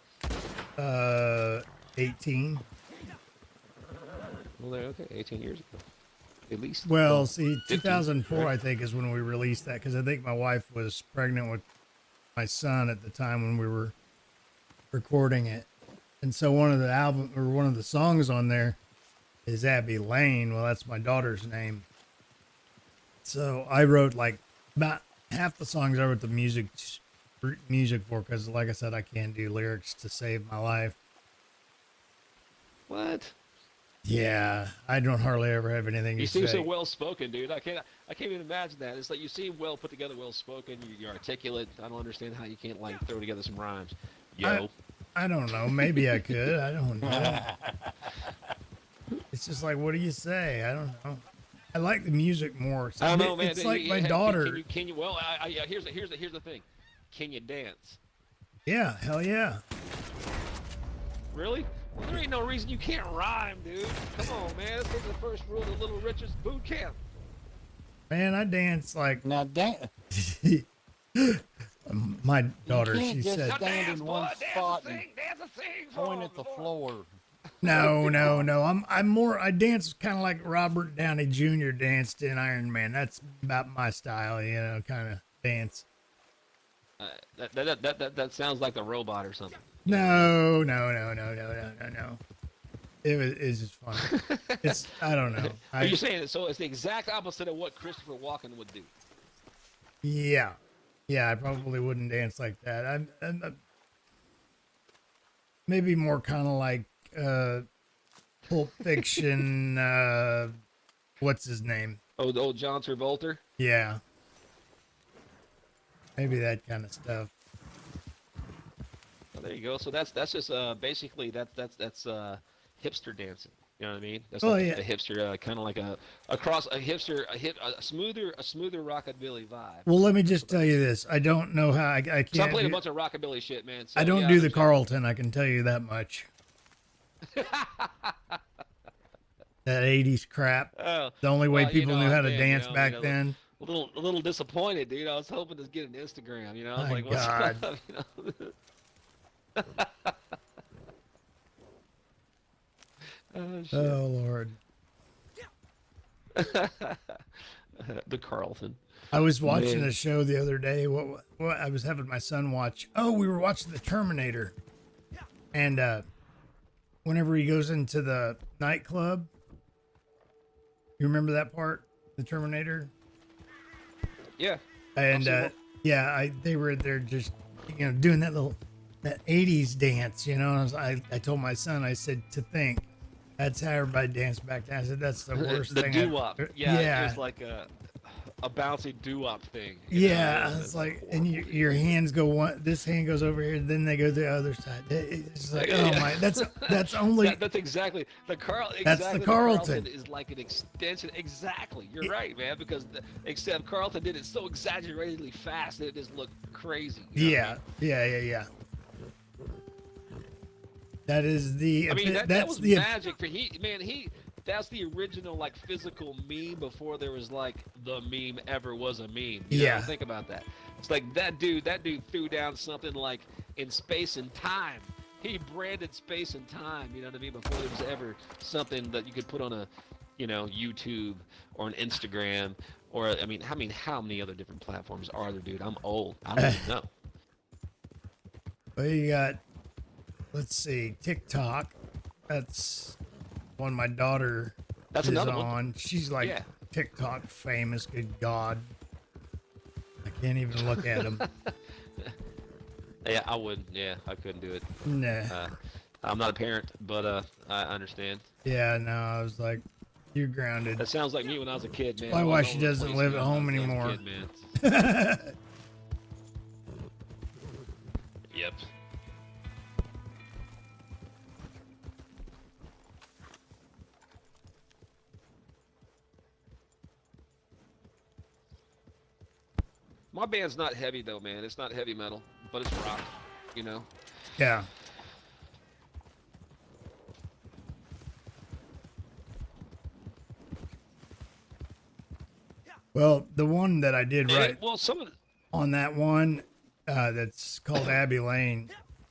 18.
Well, okay, 18 years ago, at least.
Well, see,
15,
2004,
right?
I think, is when we released that because I think my wife was pregnant with my son at the time when we were recording it. And so one of the songs on there is Abby Lane. Well, that's my daughter's name. So I wrote like about half the songs I wrote the music for because, like I said, I can't do lyrics to save my life.
What?
Yeah, I don't hardly ever have anything
You
to
seem
say.
so well spoken, dude. I can't even imagine that. It's like you seem well put together, well spoken. You're articulate. I don't understand how you can't like throw together some rhymes. Yo.
I don't know. Maybe I could. I don't know. It's just like, what do you say? I don't know. I like the music more.
I don't know, man.
It's like my
Can
daughter.
you? Well, here's the thing. Can you dance?
Yeah, hell yeah.
Really? Well, there ain't no reason you can't rhyme, dude. Come on, man. This is the first rule of Little Richard's boot camp.
Man, I dance like
Now, Dan,
my daughter.
can't
She
just
said,
stand in one spot and
dance and sing.
point at the floor.
"No, no, no. I'm more. I dance kind of like Robert Downey Jr. danced in Iron Man. That's about my style, you know, kind of dance."
That sounds like the robot or something.
No. It's just funny. I don't know.
Are you saying it? So it's the exact opposite of what Christopher Walken would do.
Yeah. I probably wouldn't dance like that. I'm maybe more kind of like Pulp Fiction. What's his name?
Oh, the old John Travolta.
Yeah. Maybe that kind of stuff.
Oh, there you go. So that's just basically that's hipster dancing. You know what I mean? That's
Oh,
like
yeah.
a hipster, kind of like a smoother rockabilly vibe.
Well, let me just tell you this. I don't know how I
So I
can't.
played a bunch of rockabilly shit, man. So,
I don't
yeah,
do the
understand.
Carlton. I can tell you that much. That 80s crap.
Oh,
The only way
well,
people knew how to
damn,
dance
I
back
mean,
then.
a little disappointed, dude. I was hoping to get an Instagram. You know, I was
My
like, what's
God.
up? You know? Oh, shit.
Oh, Lord.
The Carlton.
I was watching
Man.
a show the other day. What I was having my son watch. Oh, we were watching The Terminator. And whenever he goes into the nightclub, you remember that part? The Terminator?
Yeah.
And they were there just doing that 80s dance, And I told my son, I said, to think that's how everybody danced back then. I said that's the worst
The
thing.
doo-wop.
Yeah.
It was like a bouncy doo-wop thing.
Yeah, it's like, and your hands go one. This hand goes over here, then they go to the other side. It's like, oh my, that's only.
That's exactly the Carlton.
That's the Carlton.
Is like an extension. Exactly, you're right, man. Because except Carlton did it so exaggeratedly fast that it just looked crazy.
Yeah. That is the.
I mean, that
that's
was
the
magic for That's the original like physical meme before there was like the meme ever was a meme. You know, think about that. It's like that dude threw down something like in space and time. He branded space and time, you know what I mean, before there was ever something that you could put on a, YouTube or an Instagram or I mean how many other different platforms are there, dude? I'm old. I don't even know.
Well, you got, let's see, TikTok. That's one my daughter
That's
is
another
on.
one.
She's like TikTok famous. Good God, I can't even look at them.
Yeah, I wouldn't. Yeah, I couldn't do it.
Nah.
I'm not a parent, but I understand.
Yeah, no, I was like, you're grounded.
That sounds like me when I was a kid, man.
Why she doesn't live at home anymore.
Kid, man. Yep. My band's not heavy though, man. It's not heavy metal, but it's rock,
Yeah. Well, the one that I did right on that one that's called Abbey Lane,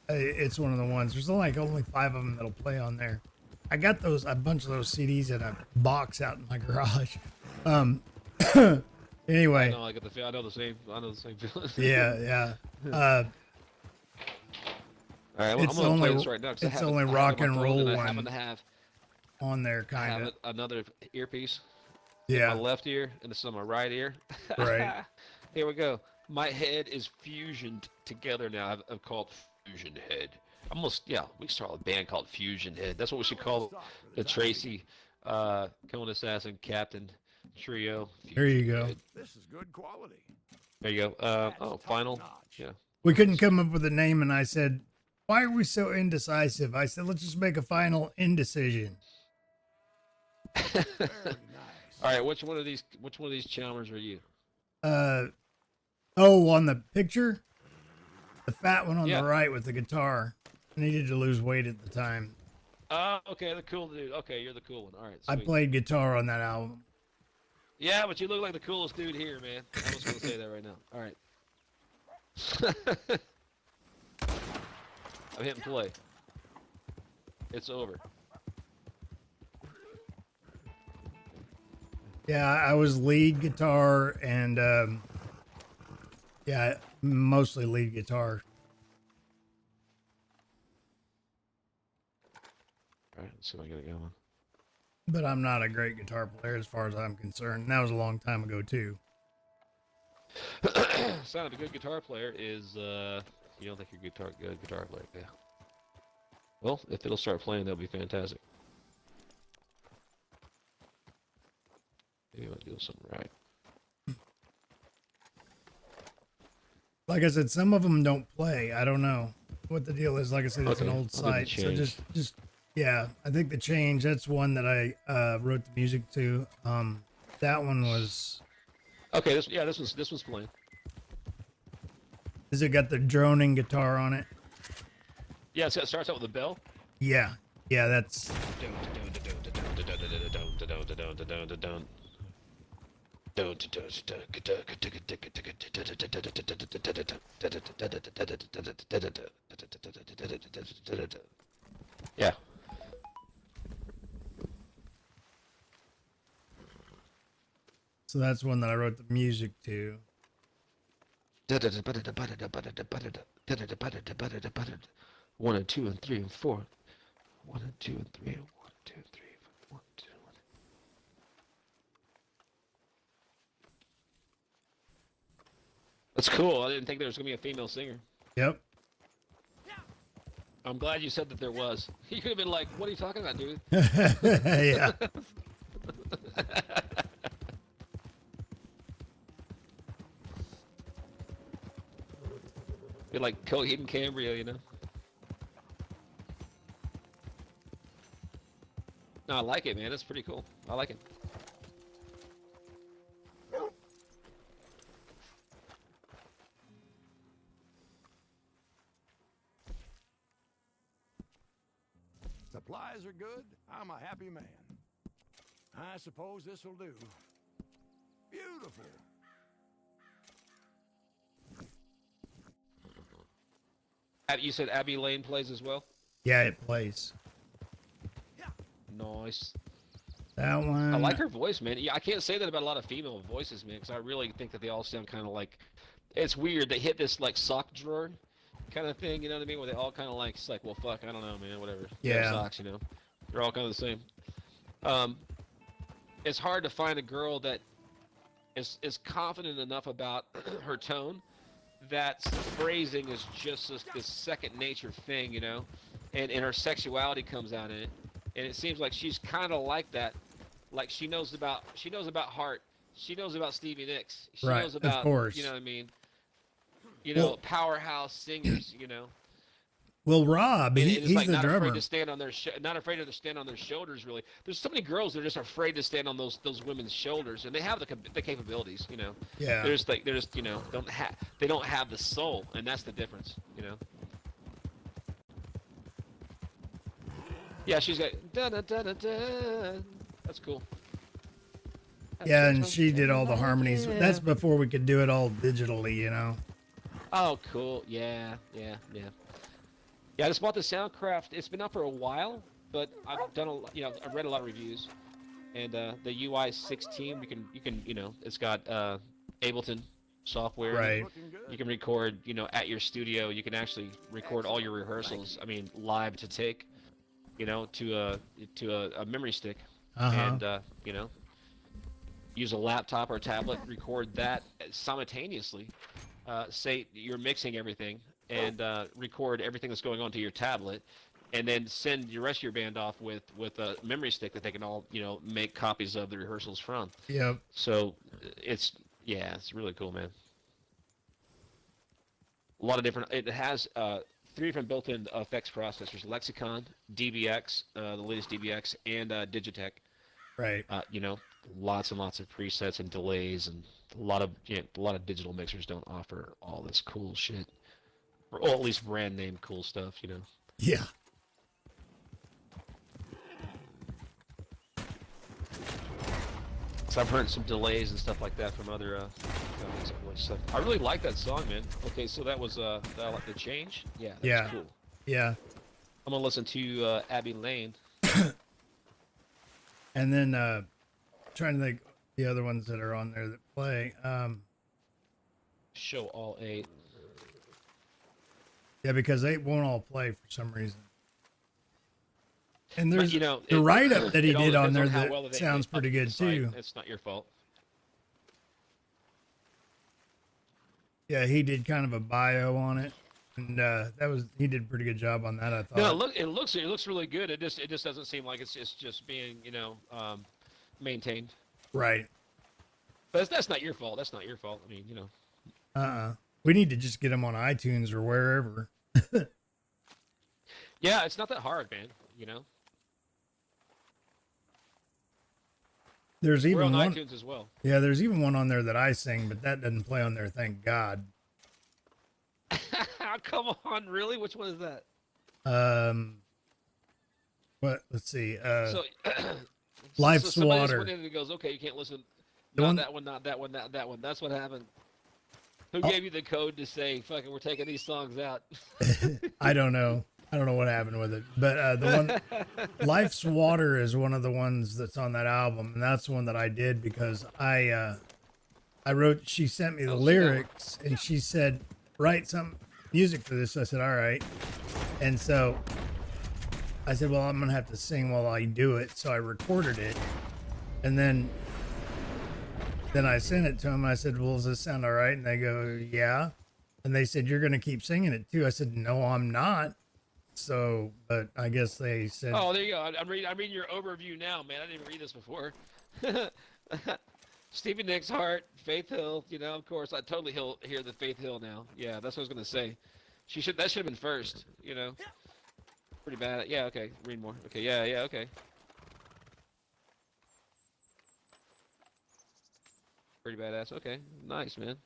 it's one of the ones. There's only 5 of them that'll play on there. I got a bunch of those CDs in a box out in my garage. Anyway.
I know the same feeling.
Yeah.
All right, I'm gonna play this right now.
It's only rock and roll one.
I happen to have
on there, kind of.
Another earpiece.
Yeah.
In my left ear, and this is on my right ear.
Right.
Here we go. My head is fusioned together now. I've called Fusion Head. We started a band called Fusion Head. That's what we should call the Tracy Cone Assassin Captain Trio.
There you go.
Head.
This is good quality.
There you go. Final. Yeah.
We couldn't come up with a name, and I said, why are we so indecisive? I said, let's just make a final indecision.
Very nice.
All right, which one of these Chalmers are you?
On the picture, the fat one on the right with the guitar. I needed to lose weight at the time.
Okay, the cool dude. Okay, you're the cool one. All right,
sweet. I played guitar on that album.
Yeah, but you look like the coolest dude here, man. I'm just gonna say that right now. All right. I'm hitting play. It's over.
Yeah, I was lead guitar and mostly lead guitar.
All right, let's see if I get it going.
But I'm not a great guitar player as far as I'm concerned. And that was a long time ago too.
Sign of a good guitar player is you don't think you're a good guitar player, yeah. Well, if it'll start playing, that'll be fantastic. Maybe I'll do something right.
Like I said, some of them don't play. I don't know what the deal is. Like I said, it's an old site, so just Yeah, I think The Change, that's one that I wrote the music to. That one was...
Okay, this one's playing.
Has it got the droning guitar on it?
Yeah, so it starts out with a bell.
Yeah. Yeah, that's...
Yeah.
So that's one that I wrote the music to.
1 and 2 and 3 and 4. 1 and 2 and 3 and 1 and 2 and 3 and 1 and 2 and 1.
That's cool. I didn't think there was gonna be a female singer.
Yep.
I'm glad you said that there was. You could have been like, "What are you talking about, dude?"
Yeah.
Be like Coheed and Cambria, you know. No, I like it, man. It's pretty cool. I like it.
Supplies are good. I'm a happy man. I suppose this'll do. Beautiful.
You said Abby Lane plays as well?
Yeah, it plays.
Nice.
That one.
I like her voice, man. Yeah, I can't say that about a lot of female voices, man, because I really think that they all sound kind of like... It's weird. They hit this, like, sock drawer kind of thing, you know what I mean? Where they all kind of like, it's like, well, fuck, I don't know, man, whatever.
Yeah.
Socks, you know? They're all kind of the same. It's hard to find a girl that is confident enough about her tone that phrasing is just this second nature thing, you know? And her sexuality comes out in it. And it seems like she's kind of like that. Like she knows about Hart. She knows about Stevie Nicks. She
Right,
knows about,
of course.
you know what I mean? You know, powerhouse singers, you know.
Well, Rob,
And
he's
it's like
the
not
drummer.
afraid to stand on their not afraid to stand on their shoulders. Really, there's so many girls that are just afraid to stand on those women's shoulders, and they have the capabilities. You know,
Yeah.
they're just you know they don't have the soul, and that's the difference. You know. Yeah, she's got da da da da da. That's cool.
Yeah, and she did all the harmonies. That's before we could do it all digitally, you know.
Oh, cool. Yeah. Yeah, I just bought the Soundcraft. It's been out for a while, but I've done I've read a lot of reviews, and the UI 16, you can you know, it's got Ableton software.
Right.
You can record, you know, at your studio. You can actually record all your rehearsals. I mean, live to take, you know, to a memory stick, and you know, use a laptop or tablet, record that simultaneously. Say you're mixing everything, and record everything that's going on to your tablet, and then send the rest of your band off with a memory stick that they can all, you know, make copies of the rehearsals from.
Yep.
So it's really cool, man. A lot of different. It has 3 different built-in effects processors: Lexicon, DBX, the latest DBX, and Digitech.
Right.
You know, lots and lots of presets and delays, and a lot of digital mixers don't offer all this cool shit, or at least brand name cool stuff, you know.
Yeah.
So I've heard some delays and stuff like that from other companies. So I really like that song, man. Okay, so that was I like The Change. Yeah, that's cool.
Yeah.
I'm gonna listen to Abby Lane.
And then trying to think the other ones that are on there that play.
Show all 8.
Yeah, because 8 won't all play for some reason. And there's
But, you know,
the write-up that he
it all
did on
depends
there
how
that
well they
sounds pretty good
the site.
too.
It's not your fault.
Yeah, he did kind of a bio on it, and he did a pretty good job on that, I thought.
No, it looks really good. It just doesn't seem like it's just being, you know, maintained.
Right.
But that's not your fault. That's not your fault. I mean, you know.
We need to just get him on iTunes or wherever.
Yeah, it's not that hard, man. You know.
There's
We're
even
on
one.
iTunes as well.
Yeah, there's even one on there that I sing, but that doesn't play on there. Thank God.
Come on, really? Which one is that?
What? Let's see.
So,
Life's
somebody just
Water.
went in and goes, okay, you can't listen.
The
Not
one-
that one, not that one, not that one. That's what happened. Who
Oh.
gave you the code to say, fucking, we're taking these songs out?
I don't know. I don't know what happened with it, but the one, Life's Water, is one of the ones that's on that album, and that's one that I did because I wrote. She sent me the
Oh, so that
lyrics, and she said, "Write some music for this." I said, "All right," and so I said, "Well, I'm gonna have to sing while I do it," so I recorded it, and then I sent it to them. I said, "Well, does this sound all right?" And they go, "Yeah," and they said, "You're gonna keep singing it too." I said, "No, I'm not." So, but I guess they said,
Oh, there you go. I'm reading your overview now, man. I didn't read this before. Stevie Nicks, Hart, Faith Hill. You know, of course, I totally hear the Faith Hill now. Yeah, that's what I was gonna say. That should have been first. You know, pretty bad. Yeah, okay. Read more. Okay, yeah, okay. Pretty badass. Okay, nice, man.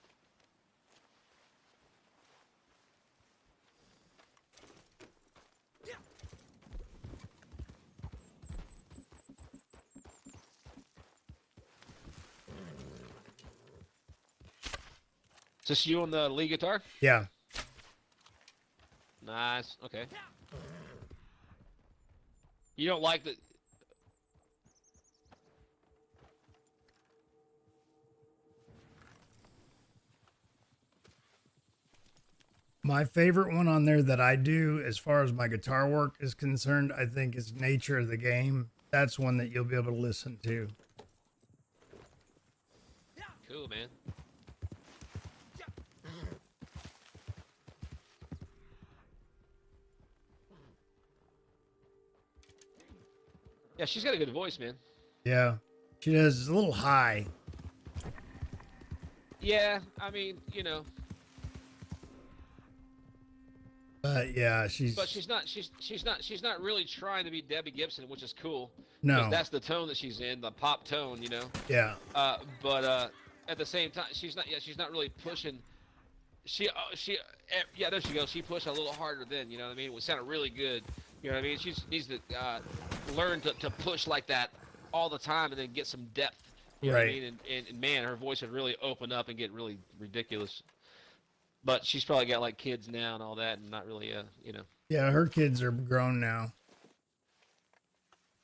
Is this you on the lead guitar?
"Yeah."
Nice. Okay. You don't like the...
My favorite one on there that I do, as far as my guitar work is concerned, I think is Nature of the Game. That's one that you'll be able to listen to.
Cool, man. Yeah, she's got a good voice, man.
Yeah, she does. It's a little high.
Yeah, I mean, you know,
But yeah,
but she's not really trying to be Debbie Gibson, which is cool.
No.
Because that's the tone that she's in, the pop tone, you know.
Yeah.
But at the same time, she's not really pushing. Yeah, there she goes. She pushed a little harder then, you know what I mean? It sounded really good. You know what I mean? She needs to learn to push like that all the time and then get some depth. You know what I
Right.
mean? And man, her voice would really open up and get really ridiculous. But she's probably got like kids now and all that, and not really, you know.
Yeah, her kids are grown now.